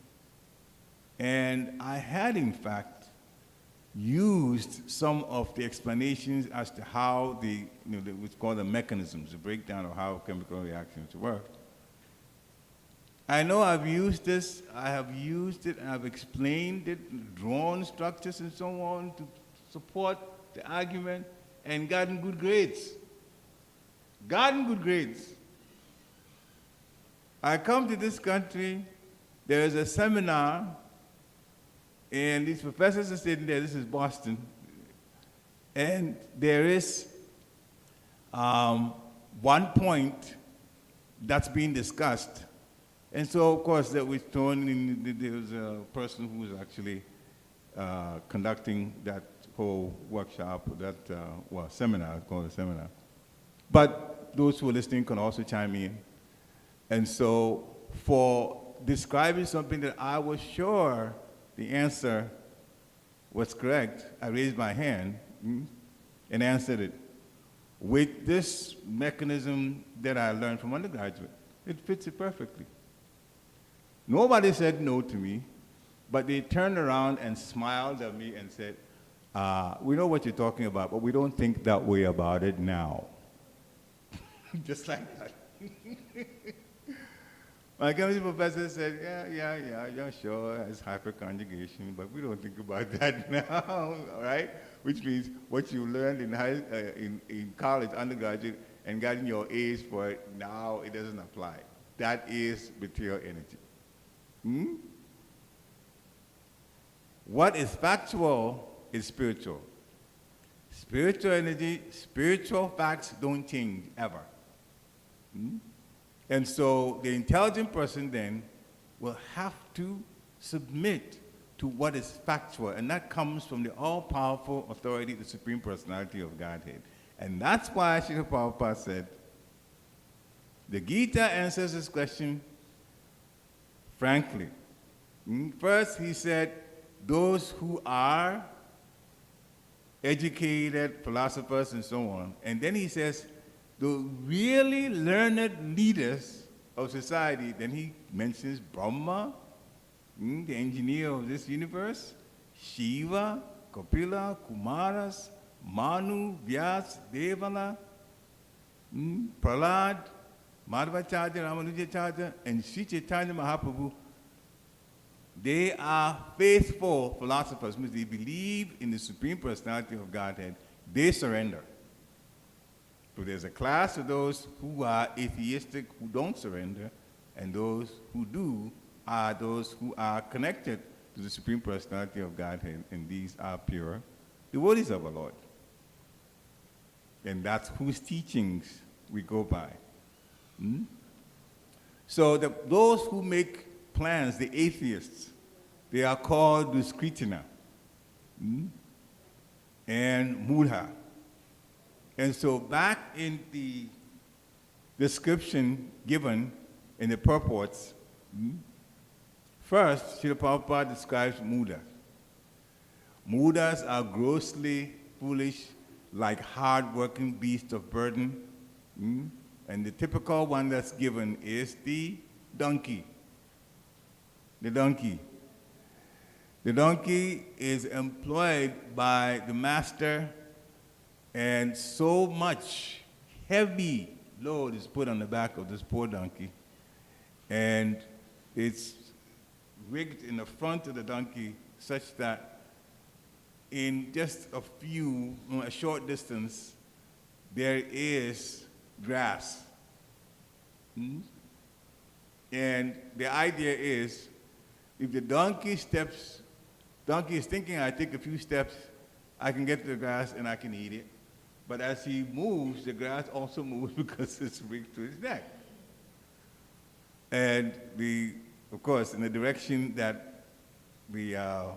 and I had, in fact, used some of the explanations as to how what's called the mechanisms, the breakdown of how chemical reactions work. I know I've used this, I have used it, and I've explained it, drawn structures and so on to support the argument, and gotten good grades. Gotten good grades. I come to this country, there is a seminar, and these professors are sitting there. This is Boston. And there is one point that's being discussed. And so, of course, that was thrown in, there was a person who was actually conducting that whole workshop, that, seminar, called a seminar. But those who are listening can also chime in. And so, for describing something that I was sure the answer was correct, I raised my hand and answered it. With this mechanism that I learned from undergraduate, it fits it perfectly. Nobody said no to me, but they turned around and smiled at me and said, we know what you're talking about, but we don't think that way about it now. Just like that. My chemistry professor said, yeah, sure, it's hyperconjugation, but we don't think about that now, all right? Which means what you learned in college, undergraduate, and gotten your A's for it, now it doesn't apply. That is material energy. What is factual is spiritual. Spiritual energy, spiritual facts don't change ever. And so the intelligent person then will have to submit to what is factual, and that comes from the all-powerful authority, the Supreme Personality of Godhead. And that's why Srila Prabhupada said, the Gita answers this question frankly. First, he said, those who are educated philosophers and so on. And then he says, the really learned leaders of society, then he mentions Brahma, the engineer of this universe, Shiva, Kapila, Kumaras, Manu, Vyas, Devala, Prahlad, Madhvacharya, Ramanujacharya, and Sri Chaitanya Mahaprabhu. They are faithful philosophers, means they believe in the Supreme Personality of Godhead. They surrender. So there's a class of those who are atheistic, who don't surrender, and those who do are those who are connected to the Supreme Personality of Godhead, and these are pure devotees of our Lord. And that's whose teachings we go by. So those who make plans, the atheists, they are called Duskritina and Mudha. And so back in the description given in the purports, first, Srila Prabhupada describes Mudas. Mudas are grossly foolish, like hard-working beasts of burden. And the typical one that's given is the donkey. The donkey. The donkey is employed by the master, and so much heavy load is put on the back of this poor donkey. And it's rigged in the front of the donkey such that in just a short distance, there is grass. And the idea is, if the donkey is thinking, I take a few steps, I can get to the grass and I can eat it. But as he moves, the grass also moves because it's rigged to his neck. And of course, in the direction that the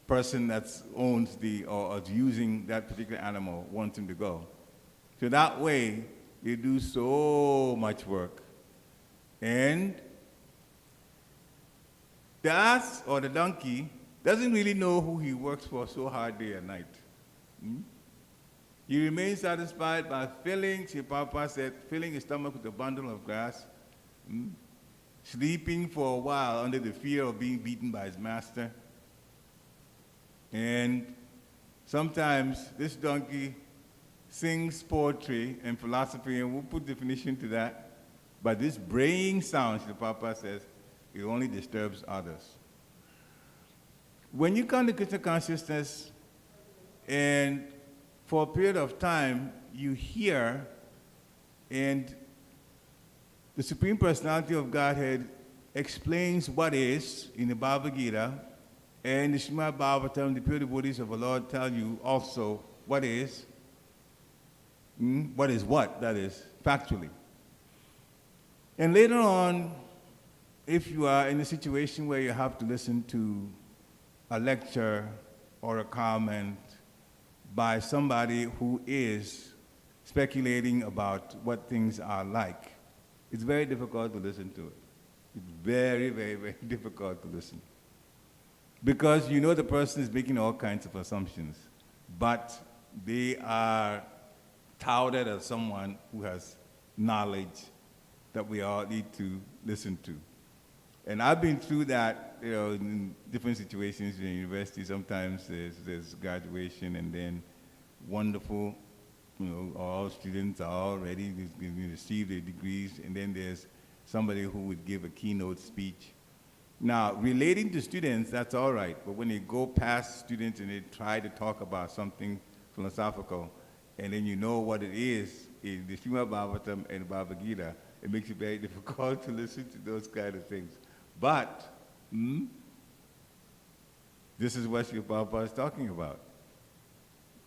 person that owns or is using that particular animal wants him to go. So that way, they do so much work. And the ass or the donkey doesn't really know who he works for so hard day and night. He remains satisfied by filling, Prabhupada said, filling his stomach with a bundle of grass, sleeping for a while under the fear of being beaten by his master. And sometimes this donkey sings poetry and philosophy, and we'll put definition to that. But this braying sound, the Papa says, it only disturbs others. When you come to Krishna consciousness, and for a period of time, you hear, and the Supreme Personality of Godhead explains what is in the Bhagavad Gita, and the Srimad Bhagavatam, the pure devotees of the Lord, tell you also what is. What is what, that is, factually. And later on, if you are in a situation where you have to listen to a lecture or a comment by somebody who is speculating about what things are like, it's very difficult to listen to it. It's very, very, very difficult to listen. Because you know the person is making all kinds of assumptions, but they are touted as someone who has knowledge that we all need to listen to. And I've been through that, in different situations in university. Sometimes there's graduation, and then wonderful, all students are all ready to receive their degrees, and then there's somebody who would give a keynote speech. Now, relating to students, that's all right, but when they go past students and they try to talk about something philosophical, and then you know what it is in the Srimad Bhagavatam and Bhagavad Gita, it makes it very difficult to listen to those kind of things. But, this is what Srila Prabhupada is talking about.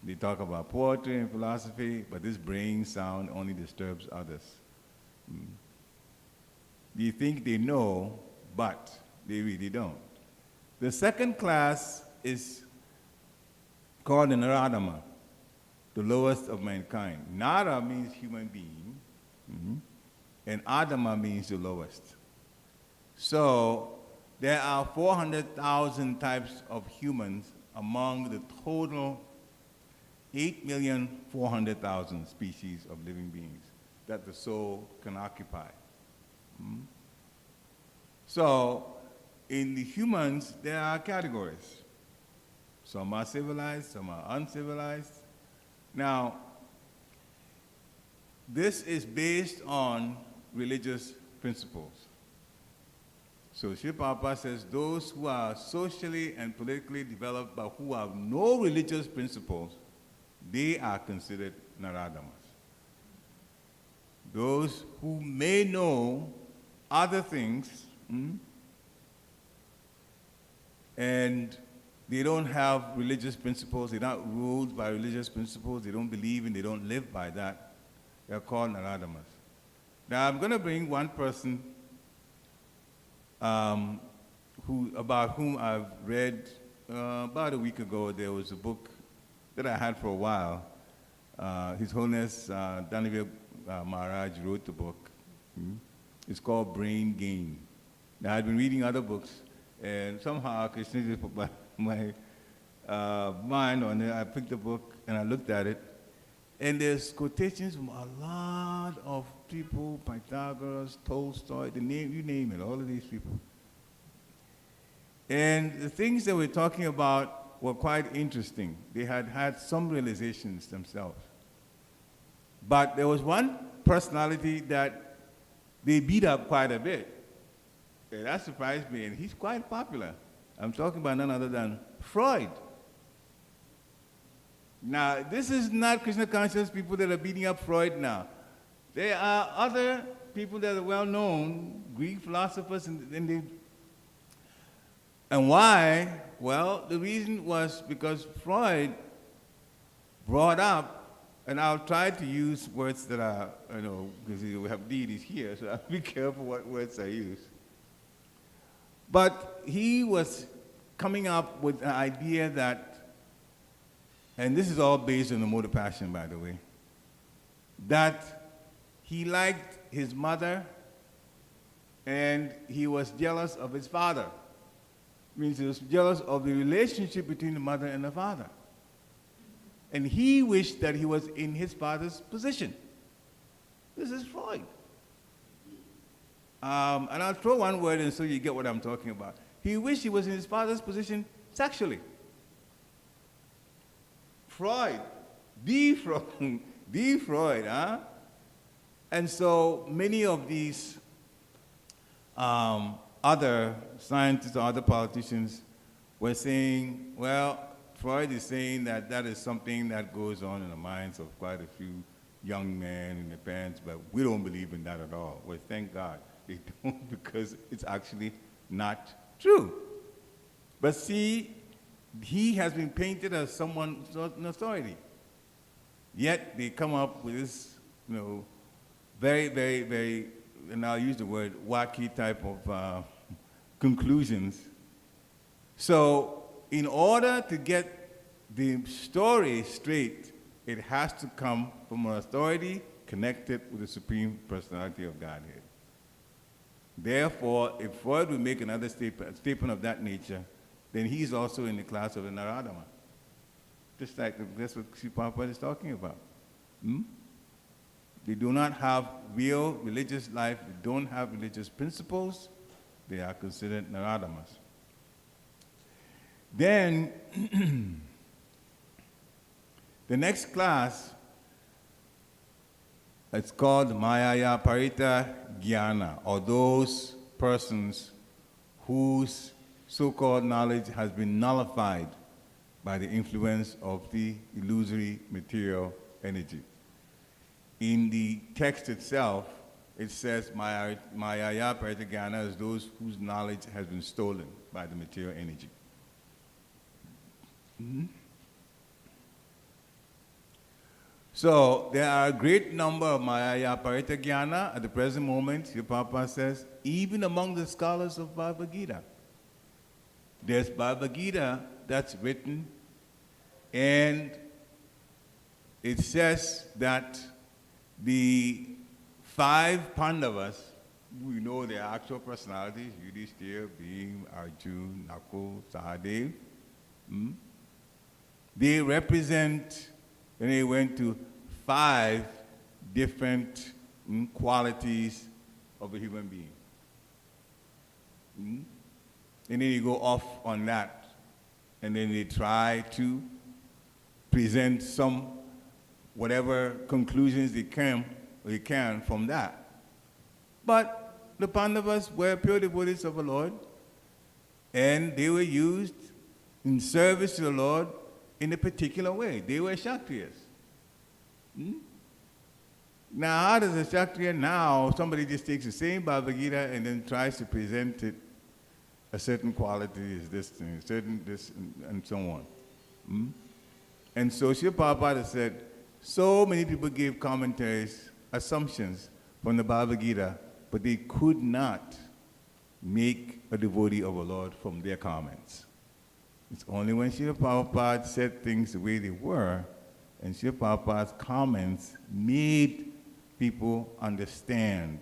They talk about poetry and philosophy, but this brain sound only disturbs others. They think they know, but they really don't. The second class is called the Naradama, the lowest of mankind. Nara means human being, and Adama means the lowest. So there are 400,000 types of humans among the total 8,400,000 species of living beings that the soul can occupy. So in the humans, there are categories. Some are civilized, some are uncivilized. Now, this is based on religious principles. So Srila Prabhupada says those who are socially and politically developed but who have no religious principles, they are considered Naradamas. Those who may know other things, and they don't have religious principles, they're not ruled by religious principles, they don't believe and they don't live by that, they're called Naradamas. Now I'm going to bring one person about whom I've read about a week ago. There was a book that I had for a while. His Holiness Dhanavir Maharaj wrote the book. It's called Brain Game. Now I'd been reading other books, and somehow Krishna just put my mind on it. I picked the book and I looked at it, and there's quotations from a lot of people, Pythagoras, Tolstoy, you name it, all of these people. And the things that we're talking about were quite interesting. They had had some realizations themselves. But there was one personality that they beat up quite a bit. And that surprised me, and he's quite popular. I'm talking about none other than Freud. Now, this is not Krishna conscious people that are beating up Freud now. There are other people that are well known, Greek philosophers, and why? Well, the reason was because Freud brought up, and I'll try to use words that are, because we have deities here, so I'll be careful what words I use. But he was coming up with an idea that, and this is all based on the mode of passion, by the way, that he liked his mother and he was jealous of his father. Means he was jealous of the relationship between the mother and the father. And he wished that he was in his father's position. This is Freud. And I'll throw one word in so you get what I'm talking about. He wished he was in his father's position sexually. Freud, the Freud, huh? And so many of these other scientists or other politicians were saying, well, Freud is saying that that is something that goes on in the minds of quite a few young men and their parents, but we don't believe in that at all. Well, thank God they don't, because it's actually not true. But see, he has been painted as someone who's an authority. Yet they come up with this, very, very, very, and I'll use the word wacky type of conclusions. So in order to get the story straight, it has to come from an authority connected with the Supreme Personality of Godhead. Therefore, if Freud would make another statement of that nature, then he's also in the class of the Naradama. Just like that's what Prabhupada is talking about. They do not have real religious life, they don't have religious principles, they are considered Naradamas. Then, the next class, it's called Mayaya Parita Jnana, or those persons whose so-called knowledge has been nullified by the influence of the illusory material energy. In the text itself, it says Mayaya Parita Jnana is those whose knowledge has been stolen by the material energy. So there are a great number of Mayaya Parita Jnana at the present moment, Srila Prabhupada says, even among the scholars of Bhagavad Gita. There's Bhagavad Gita that's written, and it says that the 5 Pandavas, we know their actual personalities, Yudhishthira, Bhima, Arjuna, Nakul, Sahadev, they represent, and they went to 5 different qualities of a human being. And then you go off on that, and then they try to present some whatever conclusions they can from that. But the Pandavas were pure devotees of the Lord, and they were used in service to the Lord in a particular way. They were Kshatriyas. Now, how does a Kshatriya now, somebody just takes the same Bhagavad Gita and then tries to present it a certain quality is this thing, a certain this, and so on. And so Srila Prabhupada said, so many people gave commentaries, assumptions from the Bhagavad Gita, but they could not make a devotee of the Lord from their comments. It's only when Srila Prabhupada said things the way they were, and Srila Prabhupada's comments made people understand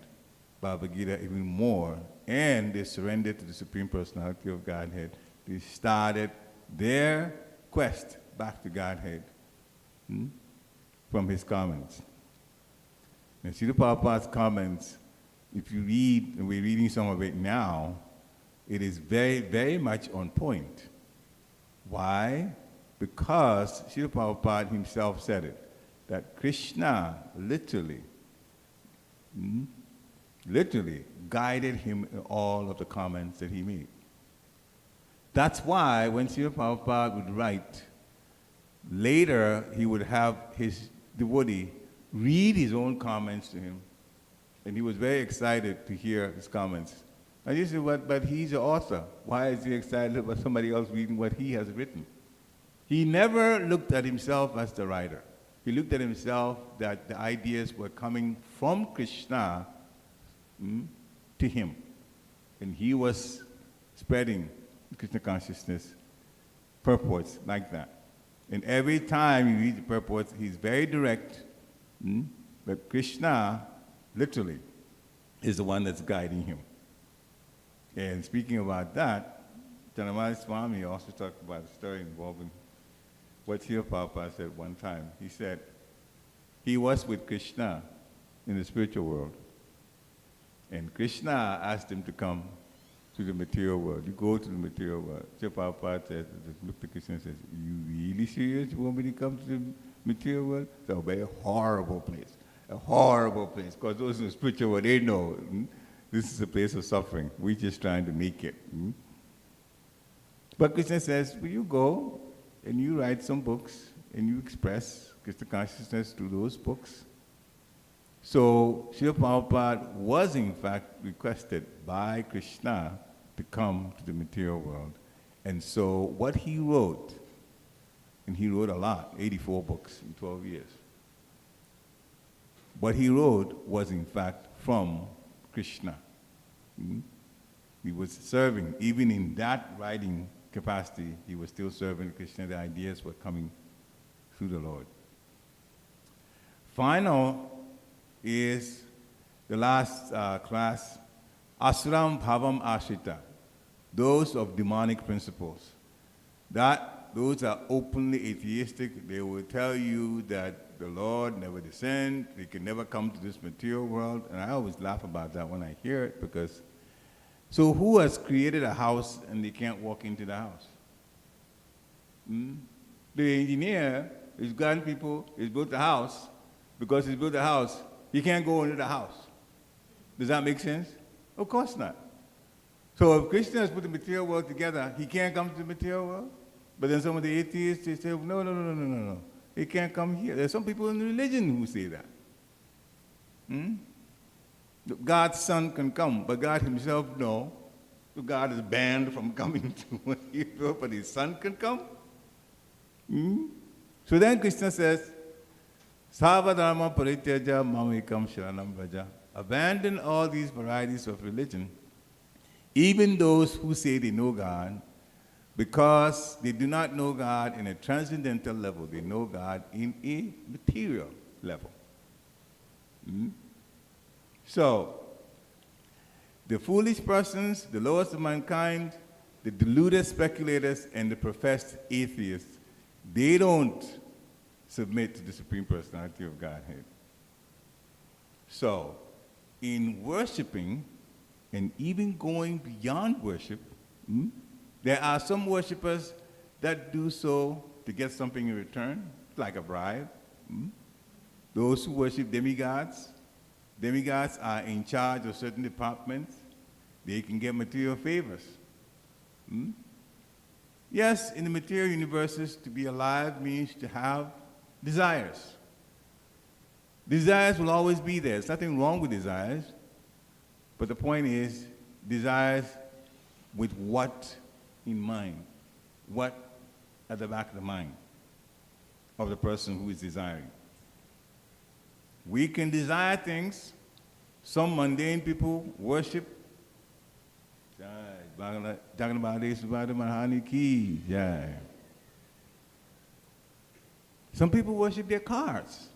Bhagavad Gita even more, and they surrendered to the Supreme Personality of Godhead. They started their quest back to Godhead from his comments. And Srila Prabhupada's comments, if you read, and we're reading some of it now, it is very, very much on point. Why? Because Srila Prabhupada himself said it, that Krishna literally guided him in all of the comments that he made. That's why when Srila Prabhupada would write, later he would have his devotee read his own comments to him, and he was very excited to hear his comments. And you say, but he's the author. Why is he excited about somebody else reading what he has written? He never looked at himself as the writer. He looked at himself that the ideas were coming from Krishna to him. And he was spreading Krishna consciousness purports like that. And every time you read the purports, he's very direct, but Krishna literally is the one that's guiding him. And speaking about that, Janamali Swami also talked about a story involving what Srila Prabhupada said one time. He said he was with Krishna in the spiritual world, and Krishna asked him to come to the material world. You go to the material world. Srila Prabhupada says, looked at Krishna and says, you really serious? You want me to come to the material world? It's a very horrible place. A horrible place. Because those in the spiritual world, they know this is a place of suffering. We're just trying to make it. But Krishna says, well, you go and you write some books and you express Krishna consciousness through those books, So Srila Prabhupada was in fact requested by Krishna to come to the material world. And so what he wrote, and he wrote a lot, 84 books in 12 years. What he wrote was in fact from Krishna. He was serving, even in that writing capacity, he was still serving Krishna. The ideas were coming through the Lord. Final is the last class, Asuram Bhavam Ashrita, those of demonic principles. Those are openly atheistic. They will tell you that the Lord never descends, he can never come to this material world. And I always laugh about that when I hear it, because so who has created a house and they can't walk into the house? The engineer is gotten people, he's built a house. Because he's built a house, he can't go into the house. Does that make sense? Of course not. So if Krishna has put the material world together, he can't come to the material world? But then some of the atheists, they say, no. He can't come here. There's some people in religion who say that. God's son can come, but God himself, no. So God is banned from coming to Israel, but his son can come? So then Krishna says, Savadharma parityaja mamekam sharanam vraja. Abandon all these varieties of religion, even those who say they know God, because they do not know God in a transcendental level. They know God in a material level. So, the foolish persons, the lowest of mankind, the deluded speculators, and the professed atheists, they don't submit to the Supreme Personality of Godhead. So, in worshiping, and even going beyond worship, there are some worshipers that do so to get something in return, like a bribe. Those who worship demigods are in charge of certain departments. They can get material favors. Yes, in the material universes, to be alive means to have desires. Desires will always be there. There's nothing wrong with desires. But the point is, desires with what in mind? What at the back of the mind of the person who is desiring? We can desire things. Some mundane people worship. Some people worship their cars,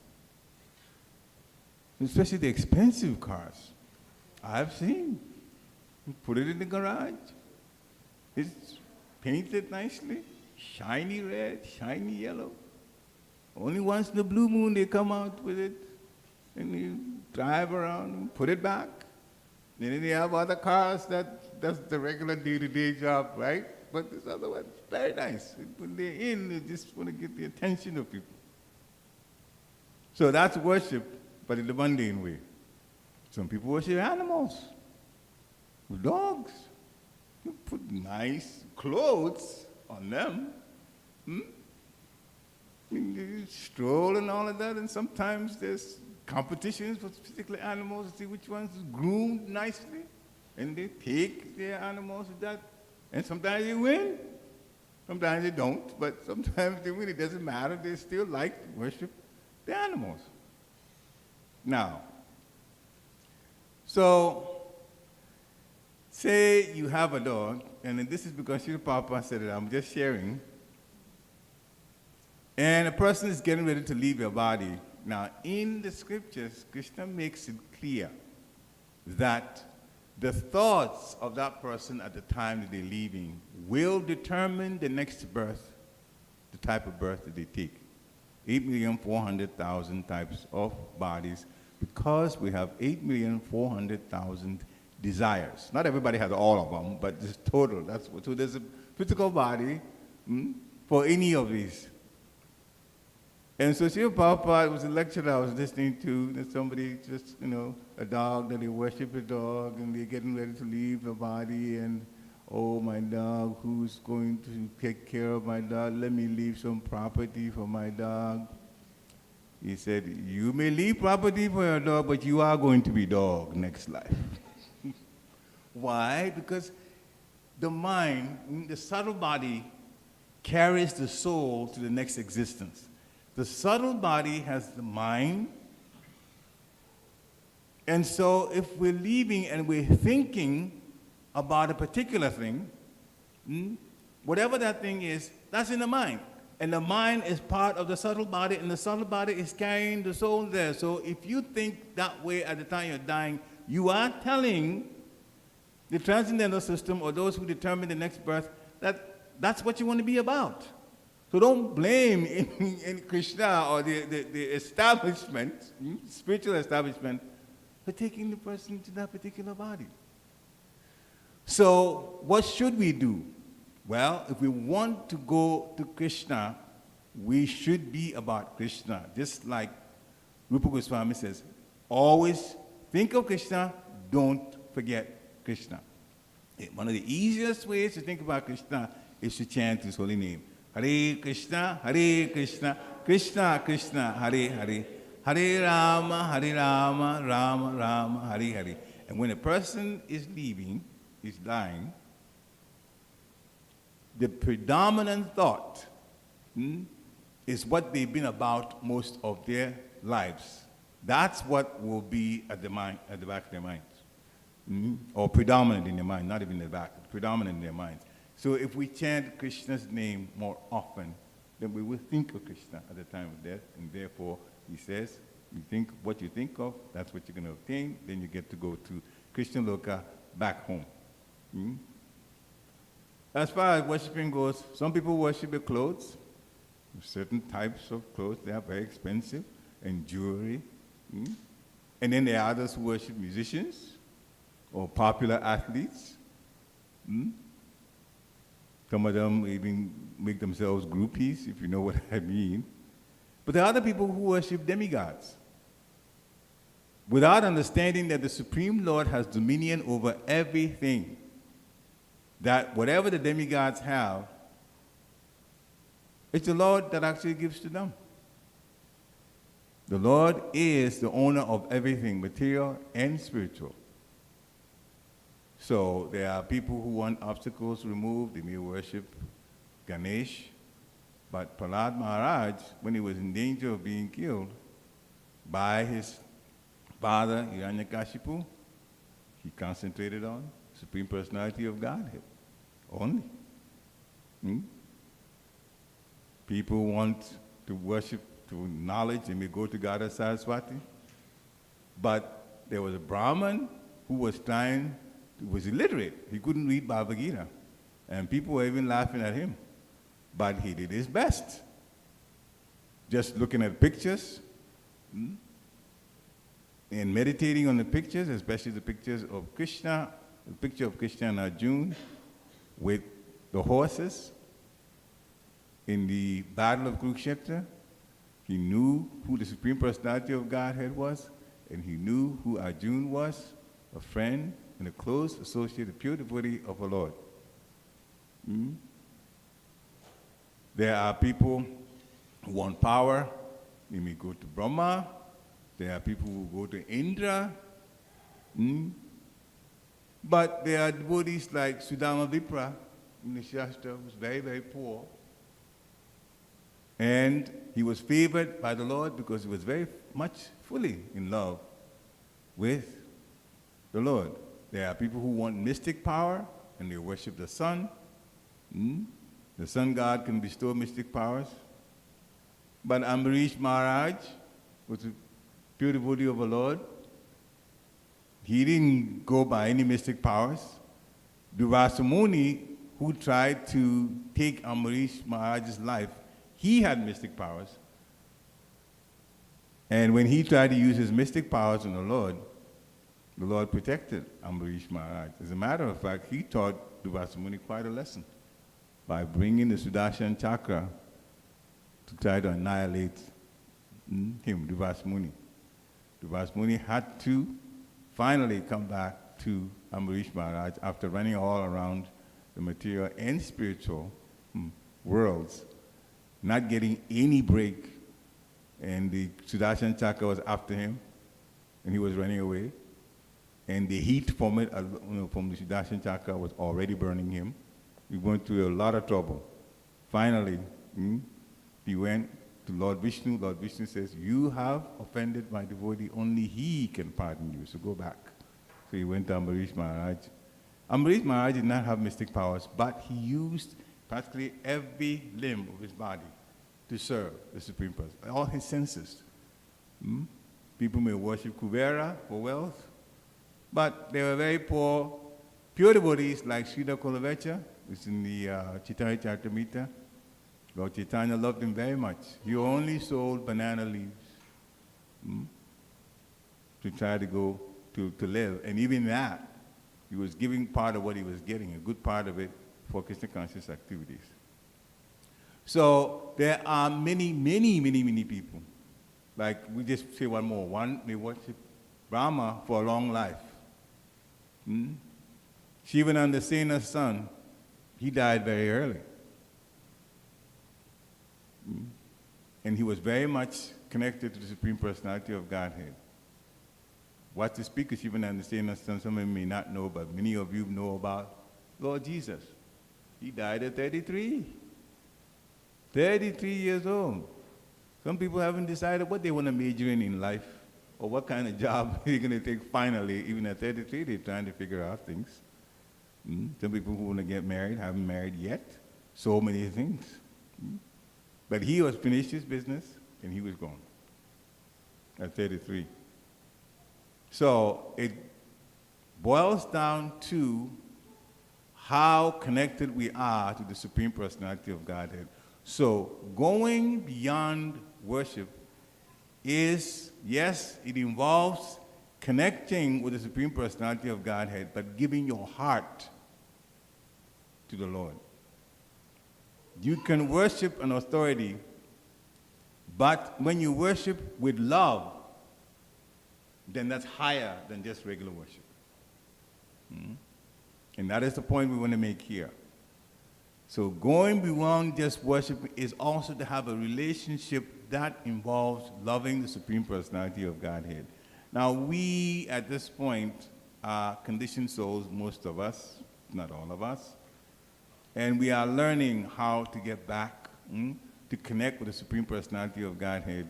especially the expensive cars. I've seen. You put it in the garage. It's painted nicely, shiny red, shiny yellow. Only once in the blue moon they come out with it, and you drive around and put it back. And then they have other cars that's the regular day-to-day job, right? But this other one, very nice. When they're in, they just want to get the attention of people. So that's worship, but in the mundane way. Some people worship animals, with dogs. You put nice clothes on them. You stroll and all of that, and sometimes there's competitions for particular animals to see which ones is groomed nicely, and they take their animals with that, and sometimes they win, sometimes they don't, but sometimes they win. It doesn't matter. They still like to worship the animals. Now, so say you have a dog, and this is because Srila Prabhupada said it, I'm just sharing, and a person is getting ready to leave their body. Now, in the scriptures, Krishna makes it clear that the thoughts of that person at the time that they're leaving will determine the next birth, the type of birth that they take. 8,400,000 types of bodies, because we have 8,400,000 desires. Not everybody has all of them, but this total. So there's a physical body for any of these. And so Srila Prabhupada was a lecture I was listening to, that somebody just, a dog, that they worship a dog, and they're getting ready to leave the body, and, oh, my dog, who's going to take care of my dog? Let me leave some property for my dog. He said, you may leave property for your dog, but you are going to be dog next life. Why? Because the mind, the subtle body, carries the soul to the next existence. The subtle body has the mind. And so if we're leaving and we're thinking about a particular thing, whatever that thing is, that's in the mind. And the mind is part of the subtle body, and the subtle body is carrying the soul there. So if you think that way at the time you're dying, you are telling the transcendental system or those who determine the next birth that that's what you want to be about. So don't blame in Krishna or the establishment, spiritual establishment, for taking the person to that particular body. So what should we do? Well, if we want to go to Krishna, we should be about Krishna. Just like Rupa Goswami says, always think of Krishna, don't forget Krishna. One of the easiest ways to think about Krishna is to chant his holy name. Hare Krishna, Krishna Krishna, Hare Hare, Hare Rama, Rama Rama, Hare Hare. And when a person is leaving, is dying, the predominant thought is what they've been about most of their lives. That's what will be at the back of their minds. Or predominant in their mind, not even in the back, predominant in their minds. So if we chant Krishna's name more often, then we will think of Krishna at the time of death, and therefore, he says, you think what you think of, that's what you're going to obtain, then you get to go to Krishna Loka back home. As far as worshiping goes, some people worship with clothes, certain types of clothes, they are very expensive, and jewelry. And then there are others who worship musicians, or popular athletes. Some of them even make themselves groupies, if you know what I mean. But there are other people who worship demigods, without understanding that the Supreme Lord has dominion over everything. That whatever the demigods have, it's the Lord that actually gives to them. The Lord is the owner of everything, material and spiritual. So there are people who want obstacles removed. They may worship Ganesh. But Prahlad Maharaj, when he was in danger of being killed by his father, Hiranyakashipu, he concentrated on Supreme Personality of Godhead only. People want to worship through knowledge, and may go to Goddess Saraswati. But there was a Brahmin who was illiterate. He couldn't read Bhagavad Gita. And people were even laughing at him. But he did his best. Just looking at pictures and meditating on the pictures, especially the pictures of Krishna, the picture of Krishna and Arjuna with the horses in the Battle of Kurukshetra. He knew who the Supreme Personality of Godhead was, and he knew who Arjuna was, a friend and a close associate, a pure devotee of our Lord. There are people who want power. They may go to Brahma. There are people who go to Indra. But there are devotees like Sudama Vipra in the Shastra, who was very, very poor. And he was favored by the Lord because he was very much fully in love with the Lord. There are people who want mystic power, and they worship the sun. The sun god can bestow mystic powers. But Ambarish Maharaj was a pure devotee of the Lord. He didn't go by any mystic powers. Durvasa Muni, who tried to take Ambarish Maharaj's life, he had mystic powers. And when he tried to use his mystic powers on the Lord protected Ambarish Maharaj. As a matter of fact, he taught Durvasa Muni quite a lesson by bringing the Sudarshan Chakra to try to annihilate him, Durvasa Muni. Durvasa Muni had to finally come back to Ambarish Maharaj after running all around the material and spiritual worlds, not getting any break, and the Sudarshan Chakra was after him, and he was running away. And the heat from it, from the Sudarshan Chakra, was already burning him. He went through a lot of trouble. Finally, he went to Lord Vishnu. Lord Vishnu says, "You have offended my devotee. Only he can pardon you, so go back." So he went to Ambarish Maharaj. Ambarish Maharaj did not have mystic powers, but he used practically every limb of his body to serve the Supreme Person, all his senses. People may worship Kuvera for wealth, but they were very poor, pure devotees like Sridhar Kolavecha, who is in the Chaitanya Charitamrita. Lord Chaitanya loved him very much. He only sold banana leaves to try to go to live. And even that, he was giving part of what he was getting, a good part of it, for Krishna conscious activities. So there are many, many, many, many people. Like, we just say one more. One, they worship Brahma for a long life. Shivananda Sena's son, he died very early. And he was very much connected to the Supreme Personality of Godhead. What to speak of Shivananda Sena's son, some of you may not know, but many of you know about Lord Jesus. He died at 33. 33 years old. Some people haven't decided what they want to major in life or what kind of job they're going to take finally. Even at 33, they're trying to figure out things. Some people who want to get married haven't married yet. So many things. But he was finished his business and he was gone at 33. So it boils down to how connected we are to the Supreme Personality of Godhead. So going beyond worship is, yes, it involves connecting with the Supreme Personality of Godhead, but giving your heart to the Lord. You can worship an authority, but when you worship with love, then that's higher than just regular worship. And that is the point we want to make here. So going beyond just worship is also to have a relationship that involves loving the Supreme Personality of Godhead. Now, we, at this point, are conditioned souls, most of us, not all of us, and we are learning how to get back to connect with the Supreme Personality of Godhead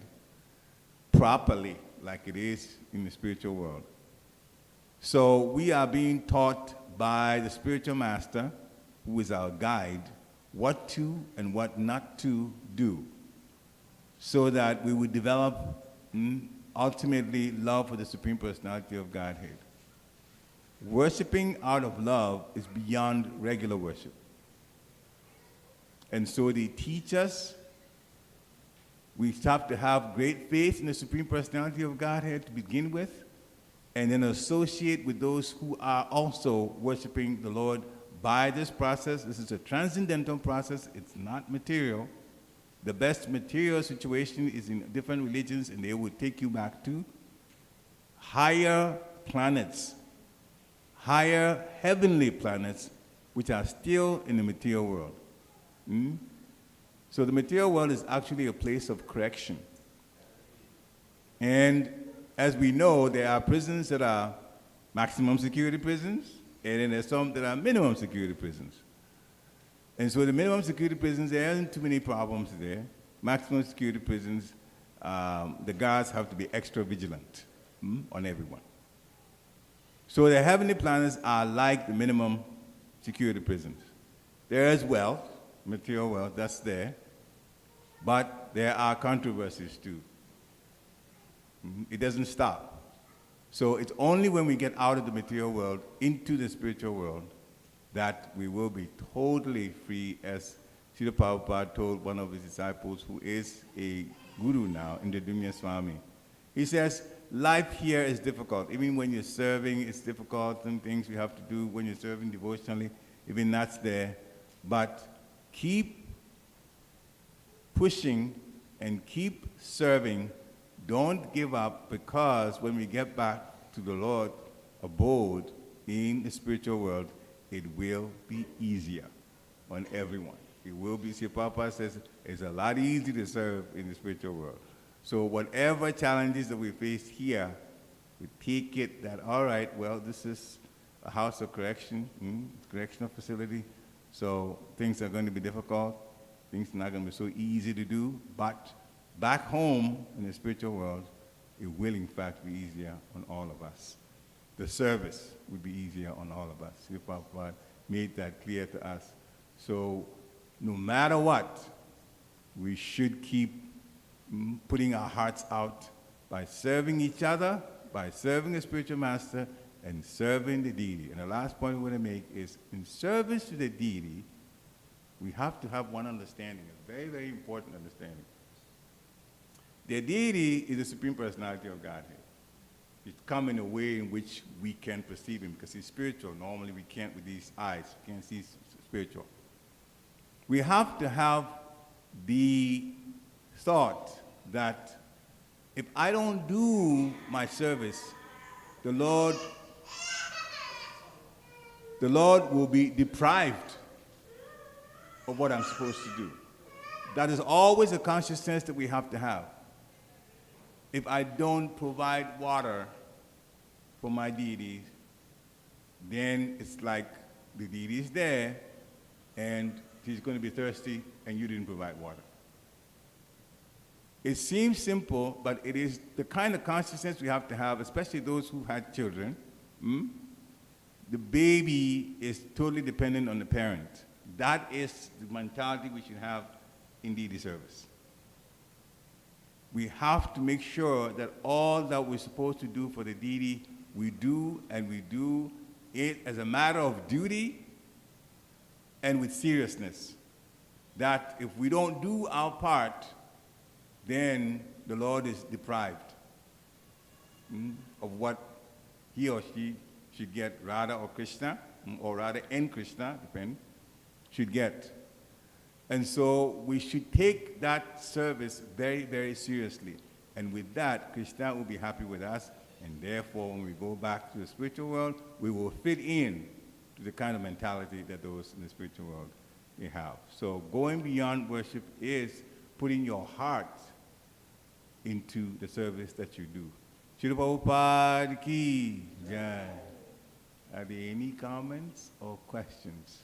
properly, like it is in the spiritual world. So we are being taught by the spiritual master, who is our guide, what to and what not to do, so that we would develop ultimately love for the Supreme Personality of Godhead. Worshipping out of love is beyond regular worship. And so they teach us we have to have great faith in the Supreme Personality of Godhead to begin with, and then associate with those who are also worshiping the Lord by this process. This is a transcendental process. It's not material. The best material situation is in different religions, and they will take you back to higher planets, higher heavenly planets, which are still in the material world. So the material world is actually a place of correction. And as we know, there are prisons that are maximum security prisons, and then there's some that are minimum security prisons. And so the minimum security prisons, there aren't too many problems there. Maximum security prisons, the guards have to be extra vigilant on everyone. So the heavenly planets are like the minimum security prisons. There is wealth, material wealth, that's there. But there are controversies too. It doesn't stop. So it's only when we get out of the material world into the spiritual world that we will be totally free, as Srila Prabhupada told one of his disciples, who is a guru now, Indradyumna Swami. He says, life here is difficult. Even when you're serving, it's difficult. Some things you have to do when you're serving devotionally, even that's there. But keep pushing and keep serving. Don't give up, because when we get back to the Lord abode in the spiritual world, it will be easier on everyone. It will be, see, Papa says, it's a lot easier to serve in the spiritual world. So whatever challenges that we face here, we take it that, all right, well, this is a house of correction, correctional facility, so things are going to be difficult. Things are not going to be so easy to do, but back home in the spiritual world, it will in fact be easier on all of us. The service would be easier on all of us. If Prabhupada made that clear to us. So no matter what, we should keep putting our hearts out by serving each other, by serving the spiritual master, and serving the deity. And the last point we want to make is, in service to the deity, we have to have one understanding, a very, very important understanding. The deity is the Supreme Personality of Godhead. It comes in a way in which we can perceive him, because he's spiritual. Normally we can't with these eyes. We can't see spiritual. We have to have the thought that if I don't do my service, the Lord will be deprived of what I'm supposed to do. That is always a consciousness that we have to have. If I don't provide water for my deities, then it's like the deity is there and he's going to be thirsty and you didn't provide water. It seems simple, but it is the kind of consciousness we have to have, especially those who had children. The baby is totally dependent on the parent. That is the mentality we should have in deity service. We have to make sure that all that we're supposed to do for the deity, we do, and we do it as a matter of duty and with seriousness. That if we don't do our part, then the Lord is deprived of what he or she should get, Radha or Krishna, or Radha and Krishna, depend, should get. And so we should take that service very, very seriously. And with that, Krishna will be happy with us. And therefore, when we go back to the spiritual world, we will fit in to the kind of mentality that those in the spiritual world they have. So going beyond worship is putting your heart into the service that you do. Srila Prabhupada ki jai. Are there any comments or questions?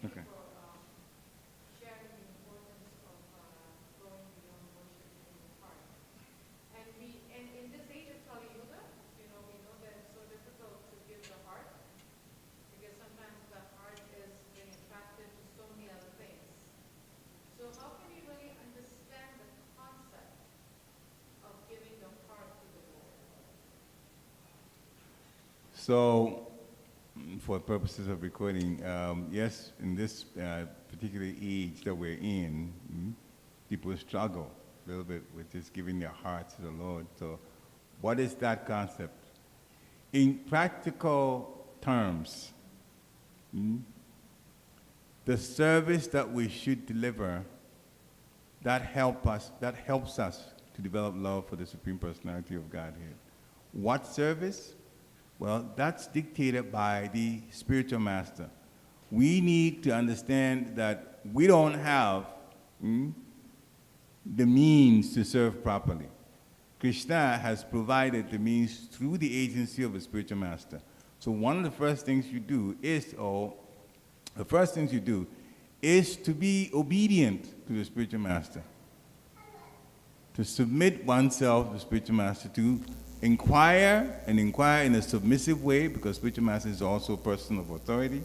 Okay. Sharing the importance of going beyond worship in the heart. And in this age of Kali Yuga, we know that it's so difficult to give the heart, because sometimes the heart is being attracted to so many other things. So how can we really understand the concept of giving the heart to the Lord? So, for purposes of recording, yes, in this particular age that we're in, people struggle a little bit with just giving their hearts to the Lord. So what is that concept? In practical terms, the service that we should deliver, that helps us to develop love for the Supreme Personality of Godhead. What service? Well, that's dictated by the spiritual master. We need to understand that we don't have the means to serve properly. Krishna has provided the means through the agency of a spiritual master. So one of the first things you do is, to be obedient to the spiritual master. To submit oneself to the spiritual master, to inquire in a submissive way, because spiritual master is also a person of authority,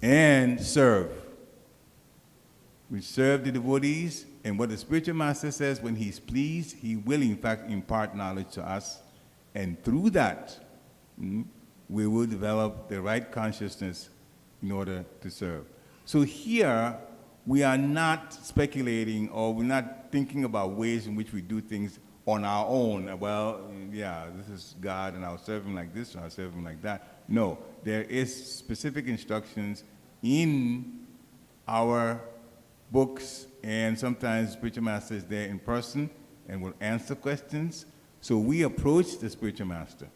and serve. We serve the devotees, and what the spiritual master says, when he's pleased, he will in fact impart knowledge to us, and through that, we will develop the right consciousness in order to serve. So here, we are not speculating, or we're not thinking about ways in which we do things on our own. Well, yeah, this is God, and I'll serve him like this, or I'll serve him like that. No, there is specific instructions in our books, and sometimes spiritual master is there in person and will answer questions. So we approach the spiritual master.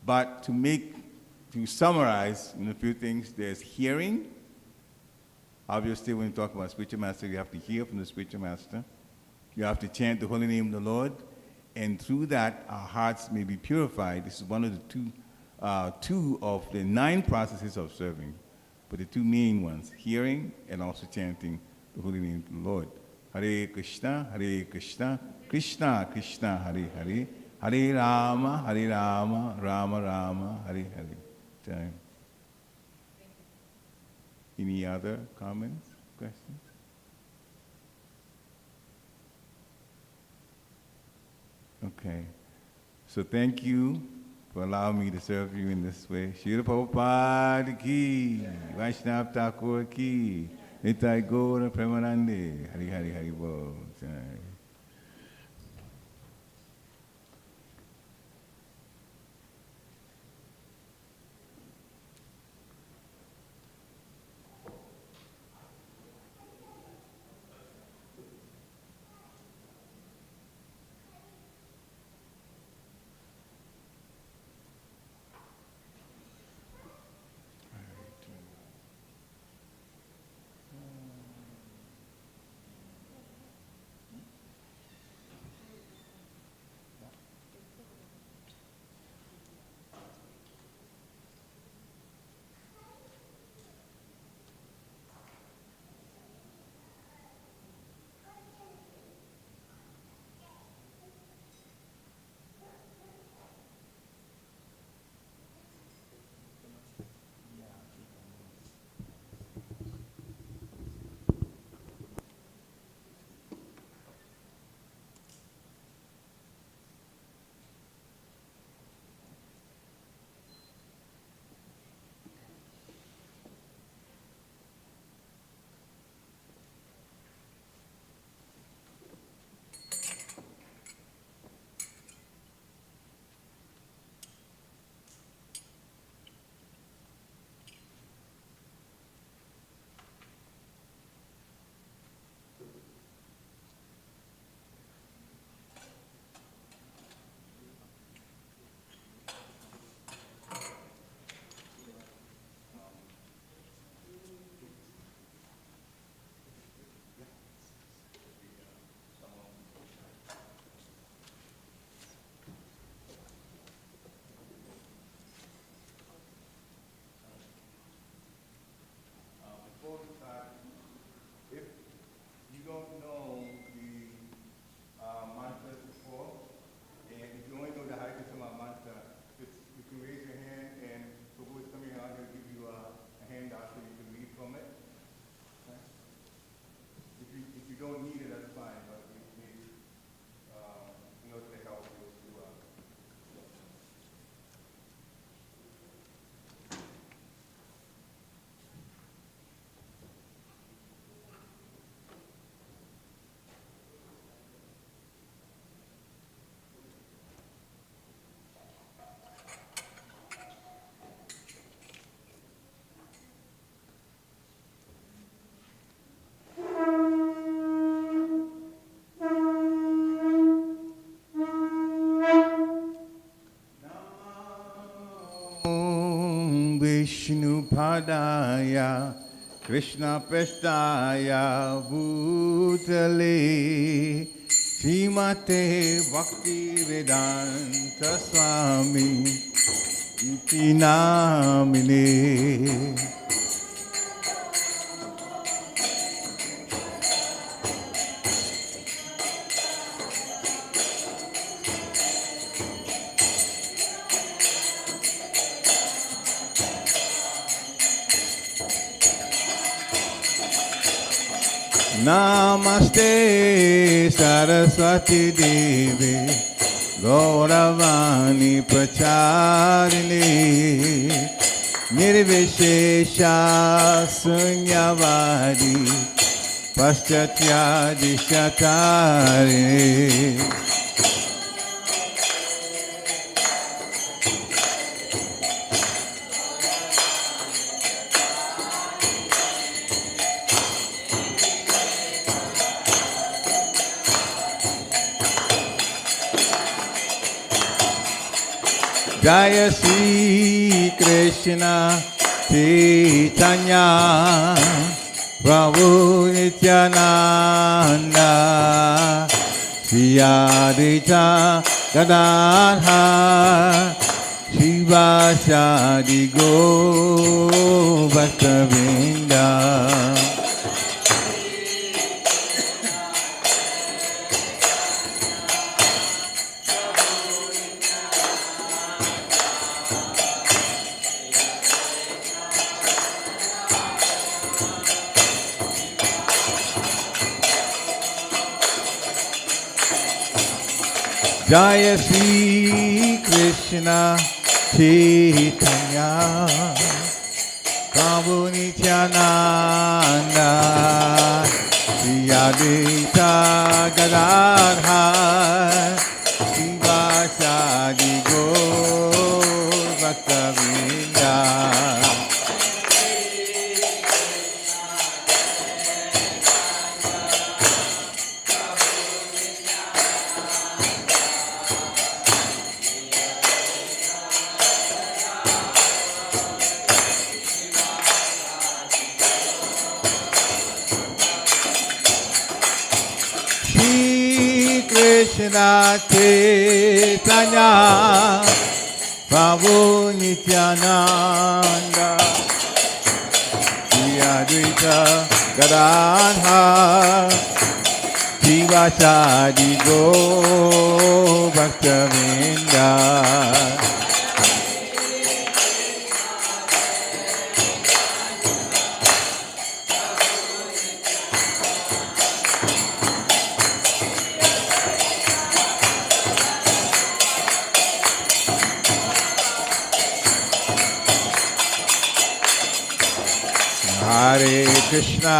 But to summarize in a few things, there's hearing. Obviously, when you talk about spiritual master, you have to hear from the spiritual master. You have to chant the holy name of the Lord, and through that, our hearts may be purified. This is one of the two of the 9 processes of serving, but the 2 main ones, hearing and also chanting the holy name of the Lord. Hare Krishna, Krishna Krishna, Hare Hare, Hare Rama, Rama Rama, Hare Hare. Time. Any other comments, questions? Okay. So thank you for allowing me to serve you in this way. Shri Prabhupada ki, Vaishnava Thakur ki, Nitai Gaura Premanande, Hari Hari Hari Bol. Vishnupadaya Krishna Prestaya Bhutale Srimate Bhakti Vedanta Swami Iti Namine. Namaste Saraswati Devi Gauravani Pracharine Nirvishesha Sunyavadi Paschatya Dishatare. Jaya Sri Krishna Chaitanya Prabhu Nityananda Shri Advaita Gadadhar Shivasadi Gaur Bhakta-vrinda. Jaya Sri Krishna Chaitanya Prabhu Nityananda Shri Advaita Gadadhar Shivasadi Gaur Bhakta-vrinda. Krishna Chaitanya Prabhu Nityananda Shri Advaita Gadadhar Shivasadi Gaur Bhakta-vrinda. Hare Krishna,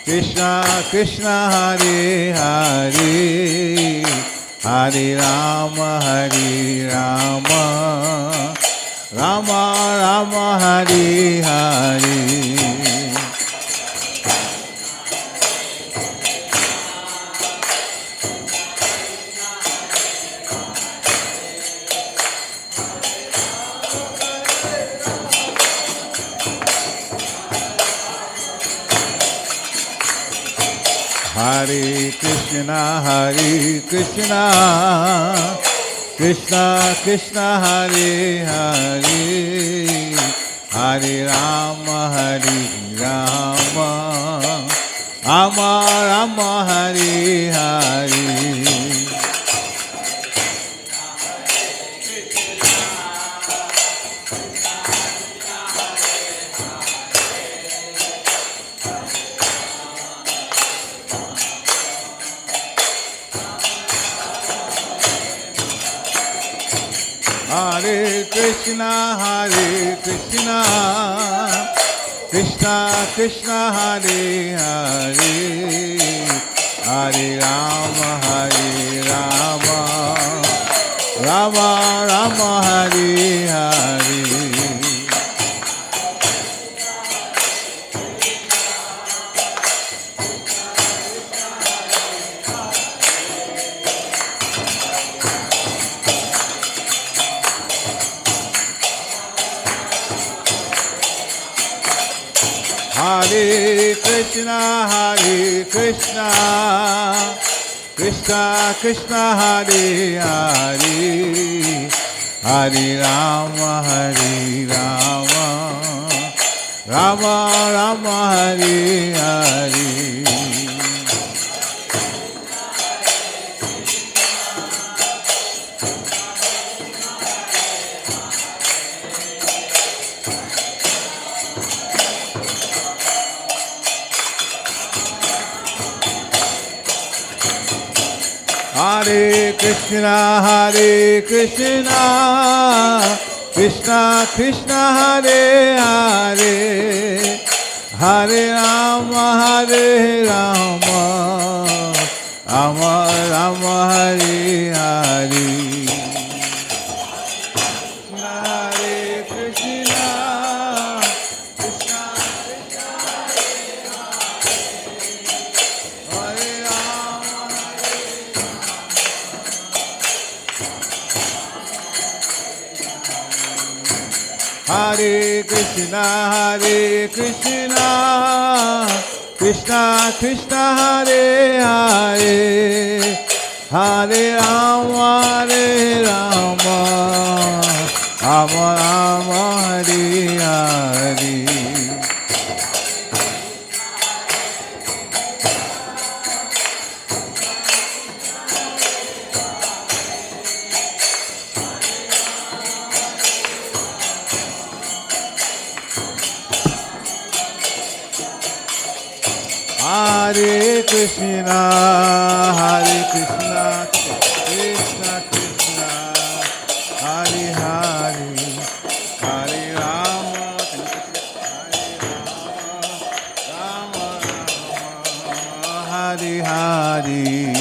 Krishna Krishna, Hare Hare, Hare Rama, Rama Rama, Hare Hare. Hare Krishna, Krishna Krishna, Hare Hare, Hare Rama, Rama Rama, Hare Hare. Hare Krishna, Krishna Krishna, Hare Hare, Hare Rama, Rama Rama, Hare Hare. Hare Krishna, Krishna Krishna, Hare Hare, Hare Rama, Rama Rama, Hare Hare. Hare Krishna, Krishna Krishna, Hare Hare, Hare Rama, Rama Rama, Hare Hare. Hare Krishna, Krishna Krishna, Hare Hare, Hare Rama, Hare Krishna, Krishna Krishna, Hare Hare, Hare Rama, Rama Rama, Hare Hare. Hare Krishna, Krishna Krishna, Hare Hare, Hare Rama, Rama Rama, Hare Hare.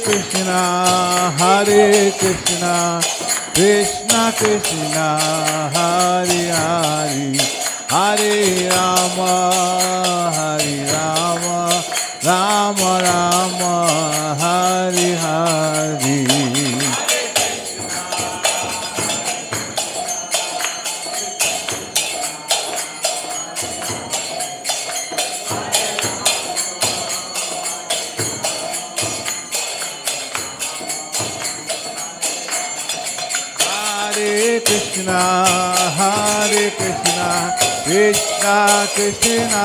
Krishna, Hare Krishna, Krishna Krishna. Hare Krishna, Krishna Krishna,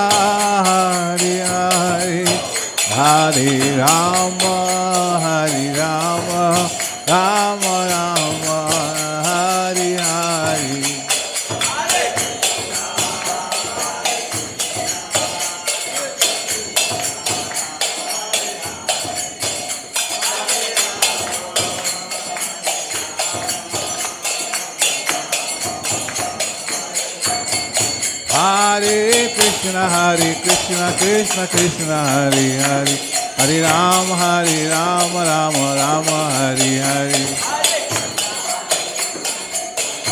Hare Hare, Hare Rama, Rama Rama, Hare Hare. Hare Krishna, Krishna Krishna, Hare Hare, Hare Rama, Rama Rama, Hare Hare. Hare Krishna, Krishna Krishna, Hare Hare,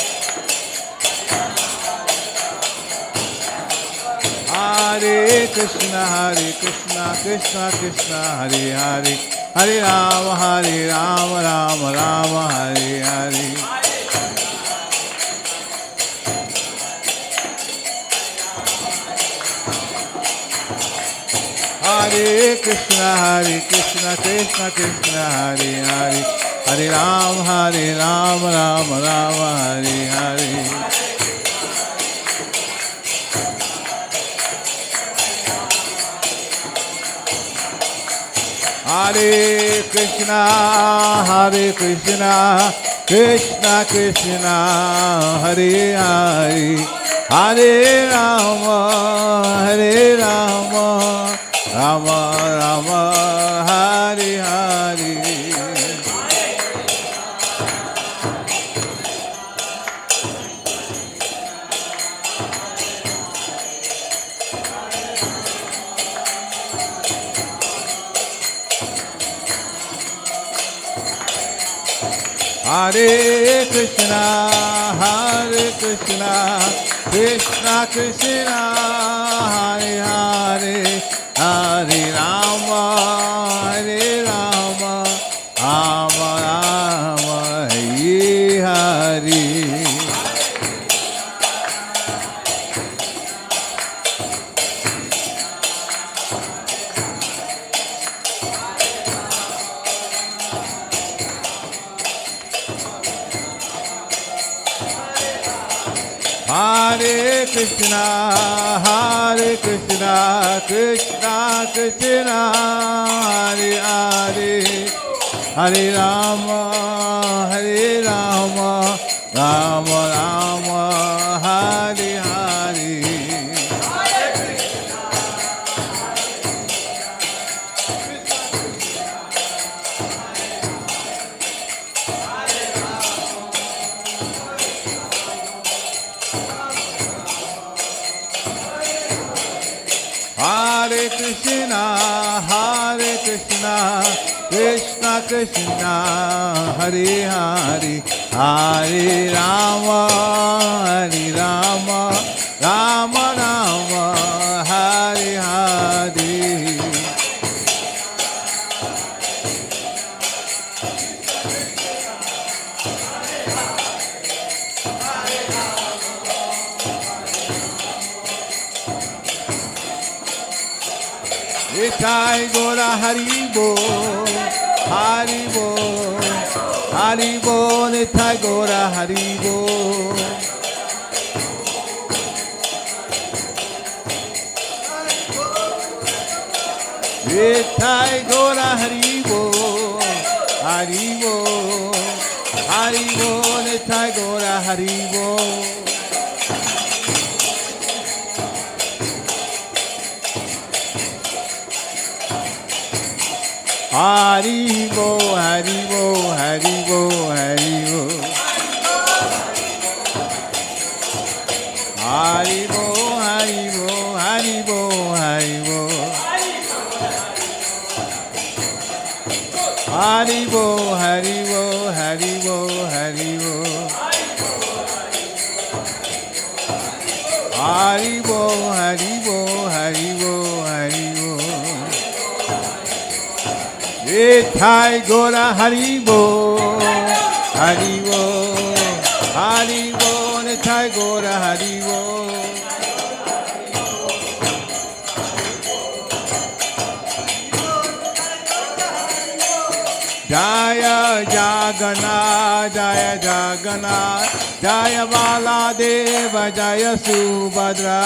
Hare Rama, Rama Rama, Hare Hare. Hare Krishna, Krishna Krishna, Hare Hare, Hare Rama, Rama Rama, Hare Hare. Hare Krishna, Krishna Krishna, Hare Hare, Hare Rama, Rama Rama, Hare Hare. Hare Krishna, Krishna Krishna, Hare Hare, Hare Rama, Rama Rama, Hare Hare. Hare Krishna, Krishna Krishna, Hare Hare, Hare Rama, Rama Rama, Hare Hare. Hare Krishna, Krishna Krishna, Hare Hare, Hare Rama, Rama Rama, Hare Hare. Hare Krishna, Krishna Krishna Hare Hare Hare Rama Hare Rama Rama Rama Hare Hare Nitai Gora Haribo, Haribo, Haribo, Nitai Gora Haribo. Nitai Gora Haribo, Haribo, Haribo, Nitai Gora Haribo. Haribo, Haribo, Haribo, Haribo. Haribo, Haribo, Haribo, Haribo. Haribo, Haribo, Haribo, Haribo. Haribo, Haribo, Haribo, Haribo. Nitai Gora Haribo, Haribo, Haribo, Nitai Gora Haribo. Jaya Jagannath, Jaya Jagannath, Jaya Baladeva, Jaya Subhadra.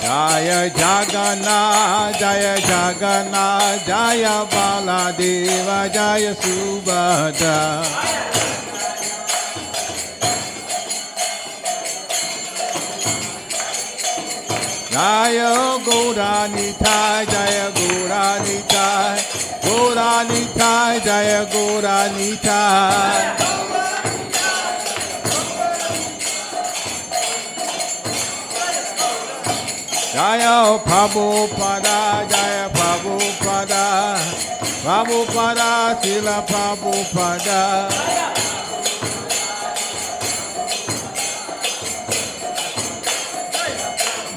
Jaya Jagannath, Jaya Jagannath, Jaya Baladeva, Jaya Subhadra. Jaya Gauranitai, Jaya Gauranitai, Gauranitai, Jaya Gauranitai. Jaya Prabhupada, Jaya Prabhupada, Prabhupada, Srila Prabhupada.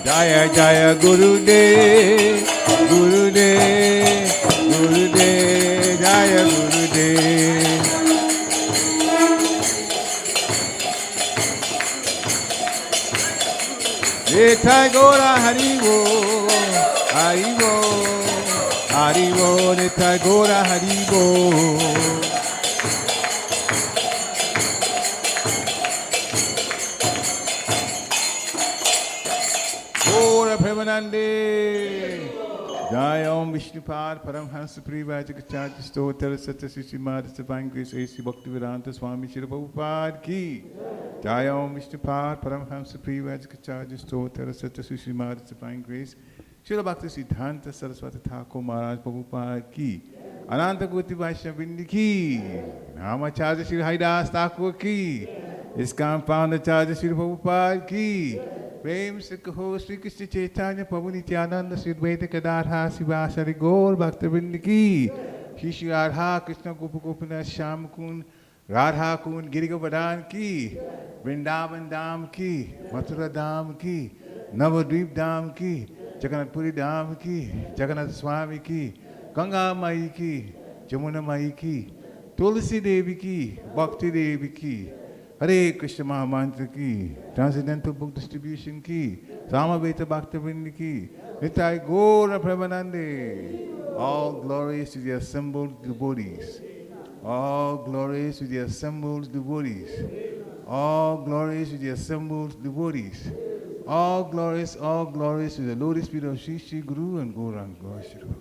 Jaya Jaya Gurudev, Gurudev, Gurudev, Jaya Gurudev. Nitai Gora Haribo, Haribo, Haribo, Nitai Gora Haribo. Gora Premanande, Jai Om Vishnupad Paramhansa Privajakachacha Stotra Satya Sishimad Divine Grace A.C. Bhaktivedanta Swami Srila Prabhupada Ki. Jai Om Vishnupad Paramhansa Privajakachacha Stotra Satya Sishimad Divine Grace Srila Bhakti Siddhanta Saraswati Thakur Maharaj Prabhupada Ki. Ananta Koti Vaishnavindi Ki. Namacharya Sri Haridas Thakur Ki. ISKCON Founder Charya Srila Prabhupada Ki. Prem se kaho Sri Krishna Chaitanya Prabhu Nityananda Sri Advaita Gadadhar Sivasari Gaur Bhaktivinoda Ki. Shri Shri Radha Krishna Gopa Gopinath Shyam Kund Radha Kund Giri Govardhan Ki. Vrindavan Dham Ki. Mathura Dham Ki. Navadvip Dham Ki. Jagannath Puri Dham Ki. Jagannath Swami Ki. Ganga Mai Ki. Jamuna Mai Ki. Tulsi Devi Ki. Bhakti Devi Ki. Hare Krishna Mahamantra Ki, Transcendental Book Distribution Ki, Samaveta Bhaktivinoda Ki, Nitai Gaura Premanande. All glories to the assembled devotees. All glories to the assembled devotees. All glories to the assembled devotees. All glories to the lotus feet of Shri Shri Guru and Gauranga Vaishnava.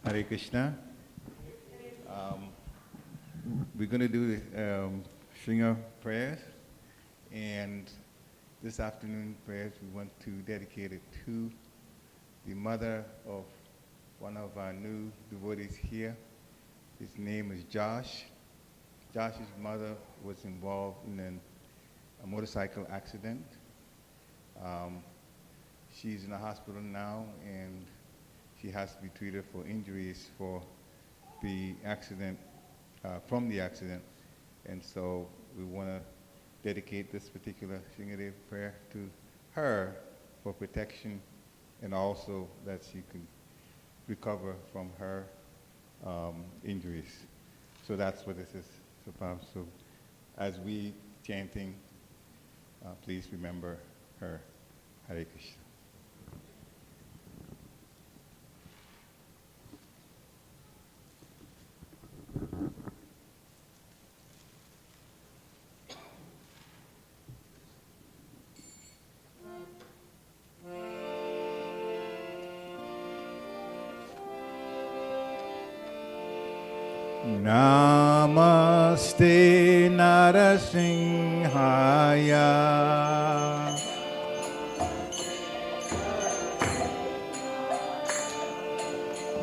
Hare Krishna. We're going to do the string of prayers, and this afternoon prayers we want to dedicate it to the mother of one of our new devotees here. His name is Josh. Josh's mother was involved in a motorcycle accident. She's in the hospital now, and she has to be treated for injuries for the accident, from the accident. And so we want to dedicate this particular Shingadev prayer to her for protection, and also that she can recover from her injuries. So that's what this is about. So as we chanting, please remember her. Hare Krishna. Namaste Narasimhaya.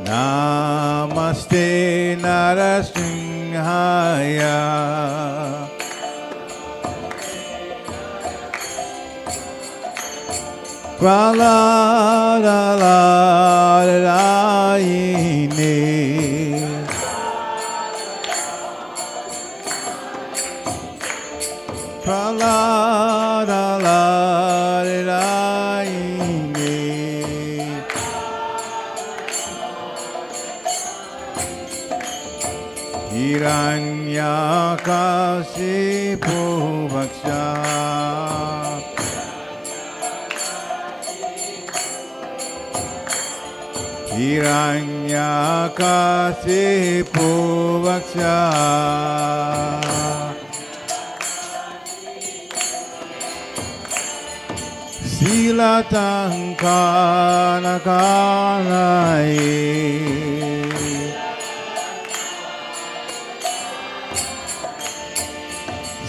Namaste Narasimhaya. Praladayine. Praladayine. Hiranyakasipu bhaksha. Hiranyakasipu bhaksha. Silatankanakalaye.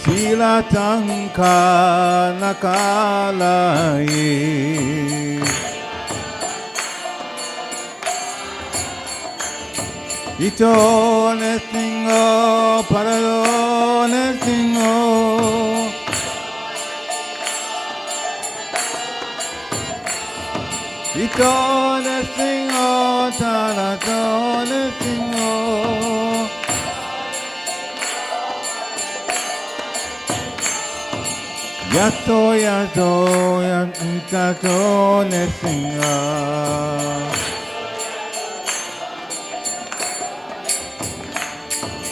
Silatankanakalaye. Ito nestingo parado nestingo. Ito nestingo tarato nestingo. Yato yato yantato nestingo.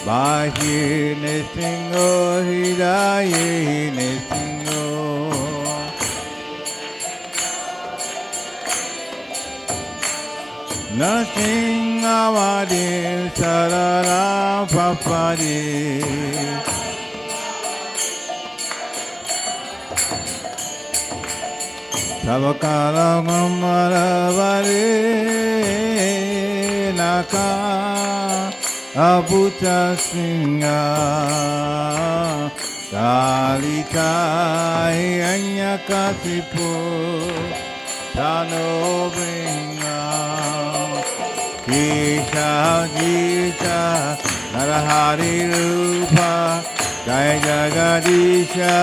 Bahir nestingo hidaye nestingo. Nasingavadi sarara papadi. Tavakala gamaravare naka abuta singa. Dalitai anyakasipu tano bringa. Gita Gita Narahari Rupa Jaya Jagadisha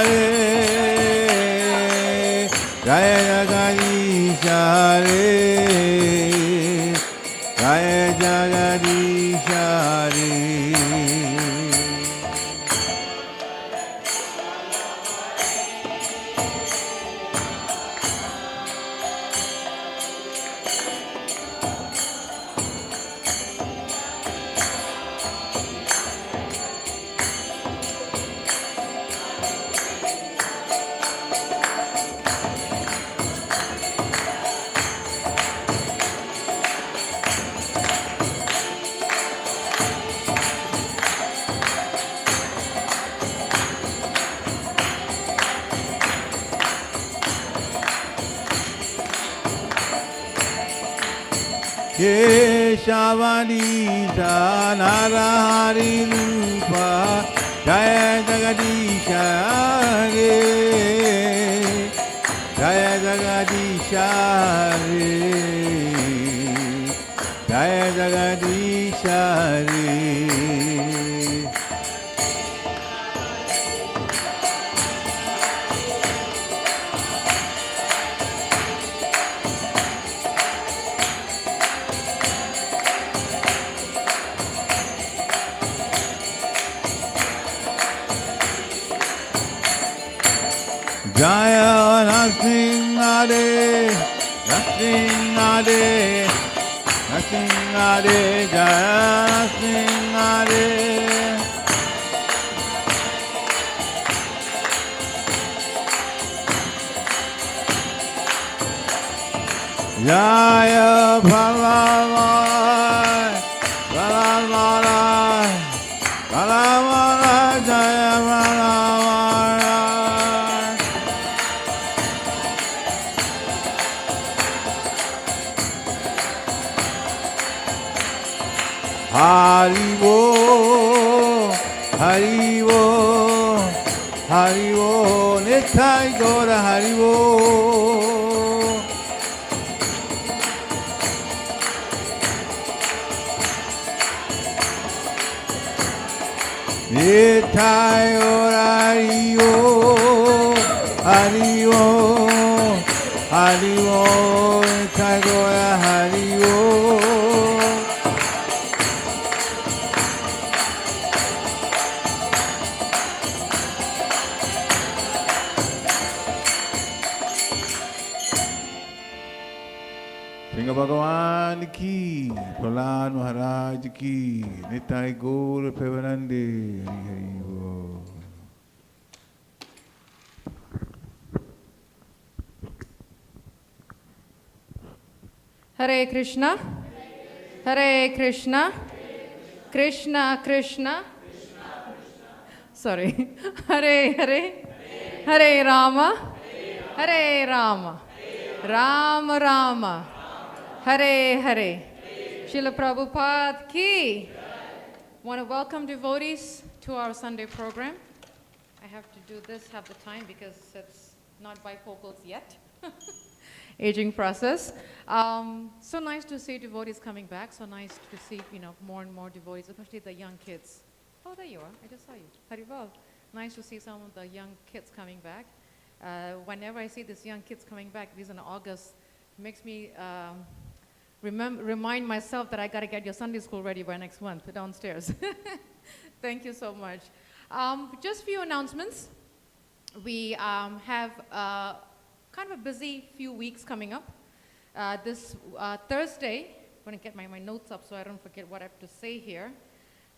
Re Jaya Jagadisha Re Jaya Jagadisha Re. Yeah. Keshavadisha Narahari Rupa Jaya Jagadisha Hare Jaya Jagadisha Hare Jaya Jagadisha Hare Jaya Nasingade, Nasingade, Nasingade, Jaya Nasingade. Jaya Palamai, Palamai, Palamai, Jaya Palamai. Haribo, Haribo, Haribo, Nithai Gaura Haribo. Nithai Gaura Haribo, Haribo, Haribo, Nithai Gaura Haribo. Singh भगवान की प्रहलाद महाराज की निताई गौर प्रेमानंदे हरि हरि बोल। Hare Krishna, Hare Krishna, Krishna Krishna, sorry, Hare Hare, Hare Rama, Hare Rama, Rama Rama, Hare Hare. Srila Prabhupada ki. Want to welcome devotees to our Sunday program. I have to do this half the time because it's not bifocals yet. Aging process. So nice to see devotees coming back. So nice to see, more and more devotees, especially the young kids. Oh, there you are. I just saw you. Haribol. Nice to see some of the young kids coming back. Whenever I see these young kids coming back, these in August, makes me remind myself that I got to get your Sunday school ready by next month downstairs. Thank you so much. Just a few announcements. We have kind of a busy few weeks coming up. This Thursday, I'm going to get my notes up so I don't forget what I have to say here.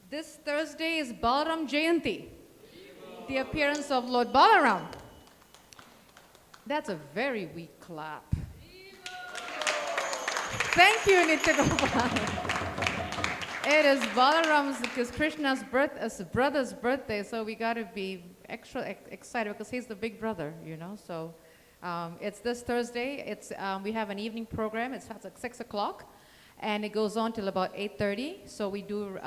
This Thursday is Balaram Jayanti, the appearance of Lord Balaram. That's a very weak clap. Thank you, Nitya Gopal. It is Balaram's, because Krishna's brother's birthday, so we got to be extra excited because he's the big brother, So it's this Thursday. We have an evening program. It starts at 6 o'clock, and it goes on till about 8:30. So we do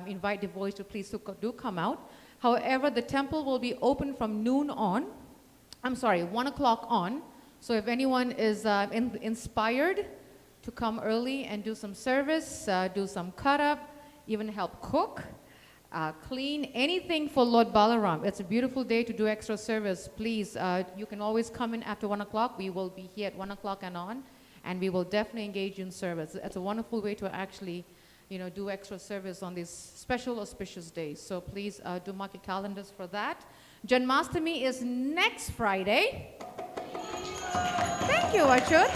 invite devotees to please do come out. However, the temple will be open from 1 o'clock on. So if anyone is inspired to come early and do some service, do some cut up, even help cook, clean, anything for Lord Balaram. It's a beautiful day to do extra service. Please, you can always come in after 1 o'clock. We will be here at 1 o'clock and on, and we will definitely engage you in service. It's a wonderful way to actually, do extra service on these special auspicious days. So please do mark your calendars for that. Janmashtami is next Friday. Thank you, Achut.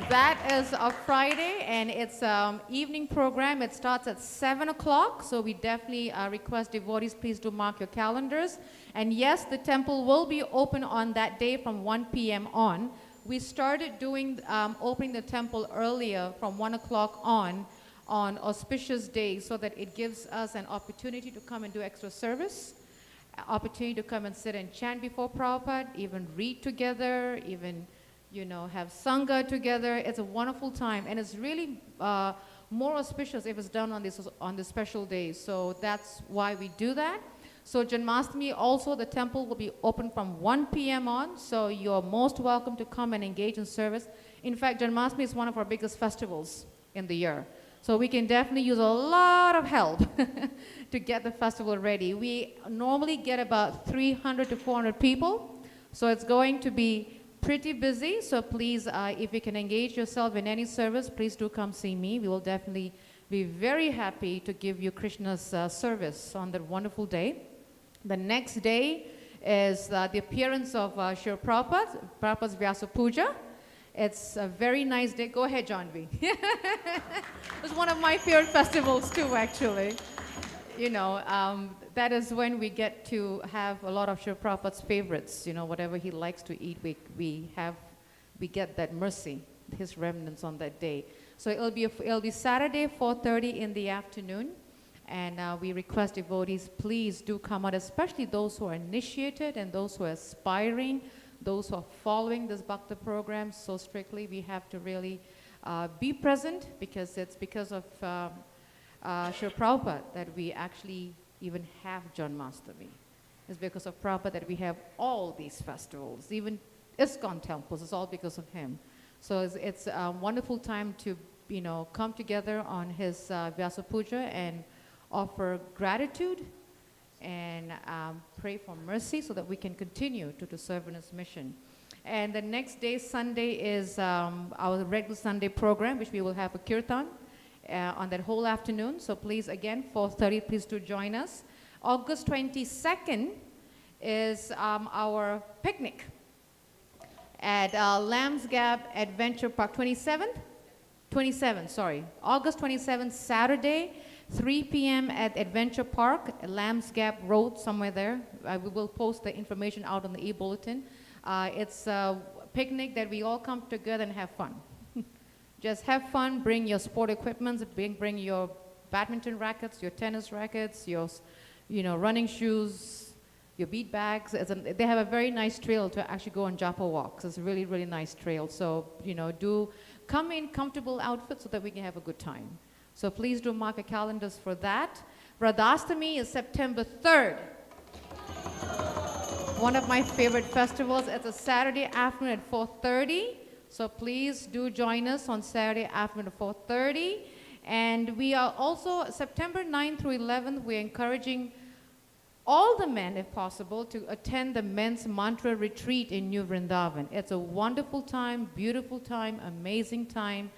That is a Friday, and it's evening program. It starts at 7 o'clock, so we definitely request devotees, please do mark your calendars. And yes, the temple will be open on that day from 1 p.m. on. We started doing opening the temple earlier from 1 o'clock on auspicious days, so that it gives us an opportunity to come and do extra service, opportunity to come and sit and chant before Prabhupada, even read together, even have Sangha together. It's a wonderful time, and it's really more auspicious if it's done on this special day. So that's why we do that. So Janmashtami also, the temple will be open from 1 p.m. on, so you're most welcome to come and engage in service. In fact, Janmashtami is one of our biggest festivals in the year. So we can definitely use a lot of help to get the festival ready. We normally get about 300 to 400 people, so it's going to be pretty busy. So please, if you can engage yourself in any service, please do come see me. We will definitely be very happy to give you Krishna's service on that wonderful day. The next day is the appearance of Srila Prabhupada, Prabhupada's Vyasa Puja. It's a very nice day. Go ahead, Janvi. It's one of my favorite festivals too, actually. That is when we get to have a lot of Srila Prabhupada's favorites. Whatever he likes to eat, we get that mercy, his remnants on that day. So it'll be Saturday, 4:30 in the afternoon. And we request devotees, please do come out, especially those who are initiated and those who are aspiring, those who are following this Bhakta program so strictly. We have to really be present, because it's because of Srila Prabhupada that we actually even have Janmashtami. It's because of Prabhupada that we have all these festivals, even ISKCON temples. It's all because of him. So it's a wonderful time to come together on his Vyasa Puja and offer gratitude and pray for mercy so that we can continue to serve in his mission. And the next day, Sunday, is our regular Sunday program, which we will have a kirtan on that whole afternoon. So please, again, 4:30, please do join us. August 22nd is our picnic at Lamb's Gap Adventure Park. 27th, sorry. August 27th, Saturday, 3 p.m. at Adventure Park, Lamb's Gap Road, somewhere there. We will post the information out on the e-bulletin. It's a picnic that we all come together and have fun. Just have fun, bring your sport equipment, bring your badminton rackets, your tennis rackets, your running shoes, your bead bags. They have a very nice trail to actually go on Japa walks. It's a really, really nice trail. So, do come in comfortable outfits so that we can have a good time. So please do mark your calendars for that. Radhastami is September 3rd. One of my favorite festivals. It's a Saturday afternoon at 4:30. So please do join us on Saturday afternoon at 4:30. And we are also, September 9th through 11th, we're encouraging all the men, if possible, to attend the men's mantra retreat in New Vrindavan. It's a wonderful time, beautiful time, amazing time.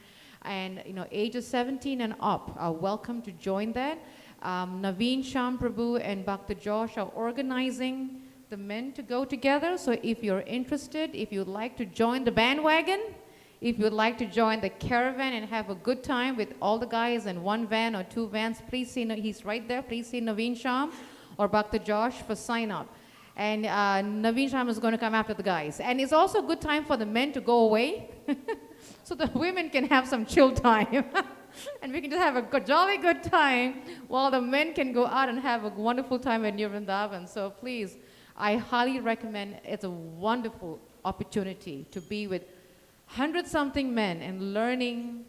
And ages 17 and up are welcome to join that. Naveen Sham Prabhu and Bhakta Josh are organizing the men to go together. So if you're interested, if you'd like to join the bandwagon, if you'd like to join the caravan and have a good time with all the guys in one van or two vans, please see, he's right there. Please see Naveen Sham or Bhakta Josh for sign up. And Naveen Sham is going to come after the guys. And it's also a good time for the men to go away. So the women can have some chill time. And we can just have a jolly good time while the men can go out and have a wonderful time at New Vrindavan. So please, I highly recommend. It's a wonderful opportunity to be with 100-something men and learning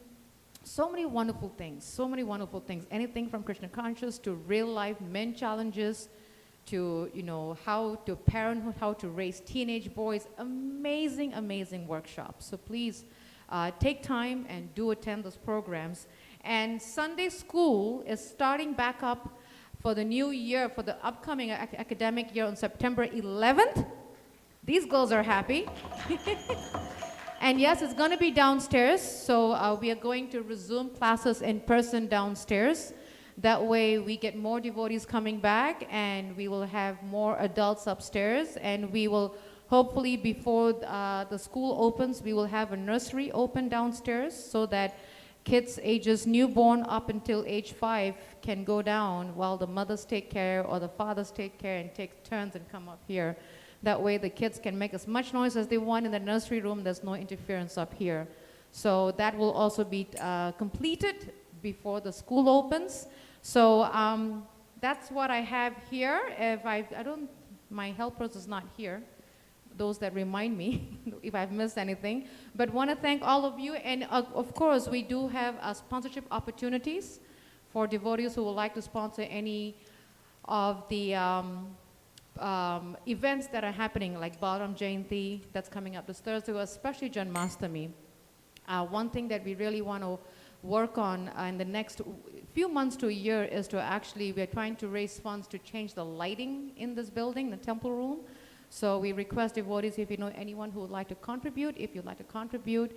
so many wonderful things, anything from Krishna conscious to real life men challenges, to how to parenthood, how to raise teenage boys. Amazing, amazing workshops. So please take time and do attend those programs. And Sunday school is starting back up for the new year, for the upcoming academic year on September 11th. These girls are happy. And yes, it's going to be downstairs. So we are going to resume classes in person downstairs. That way we get more devotees coming back, and we will have more adults upstairs. And we will hopefully, before the school opens, we will have a nursery open downstairs so that kids ages newborn up until age 5 can go down while the mothers take care or the fathers take care and take turns and come up here. That way the kids can make as much noise as they want in the nursery room. There's no interference up here. So that will also be completed before the school opens. So that's what I have here. If my helpers is not here. those that remind me if I've missed anything. But want to thank all of you. And of course, we do have sponsorship opportunities for devotees who would like to sponsor any of the events that are happening, like Balaram Jayanti that's coming up this Thursday, especially Janmashtami. One thing that we really want to work on in the next few months to a year is to actually, we're trying to raise funds to change the lighting in this building, the temple room. So we request devotees, if you know anyone who would like to contribute, if you'd like to contribute,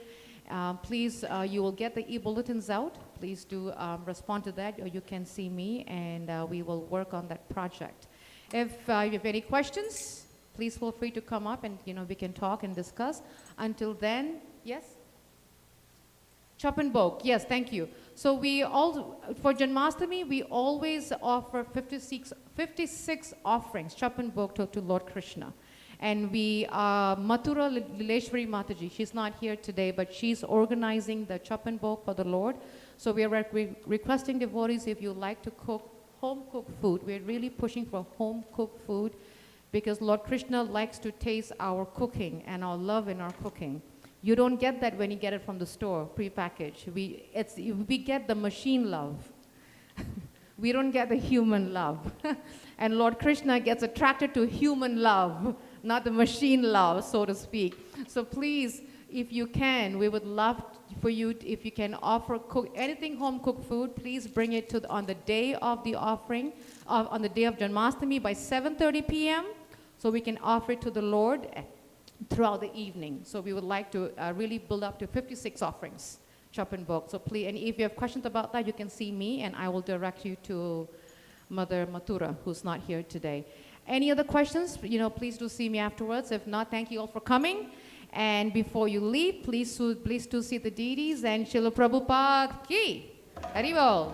please, you will get the e-bulletins out. Please do respond to that, or you can see me, and we will work on that project. If you have any questions, please feel free to come up and, we can talk and discuss. Until then, yes? Chop and Bhog, yes, thank you. So we all, for Janmashtami, we always offer 56 offerings, Chop and Bhog to Lord Krishna. And we, Mathura Lileshwari Mataji, she's not here today, but she's organizing the Chop and Bhog for the Lord. So we are requesting devotees, if you like to cook home-cooked food, we're really pushing for home-cooked food, because Lord Krishna likes to taste our cooking and our love in our cooking. You don't get that when you get it from the store, pre-packaged. We get the machine love. We don't get the human love. And Lord Krishna gets attracted to human love, not the machine love, so to speak. So please, if you can, we would love for you, if you can offer anything home-cooked food, please bring it on the day of the offering, on the day of Janmashtami by 7:30 p.m., so we can offer it to the Lord throughout the evening. So we would like to really build up to 56 offerings, Chop and Bhog. So please, and if you have questions about that, you can see me, and I will direct you to Mother Mathura, who's not here today. Any other questions? Please do see me afterwards. If not, thank you all for coming. And before you leave, please do see the deities and Srila Prabhupada ki. Haribol.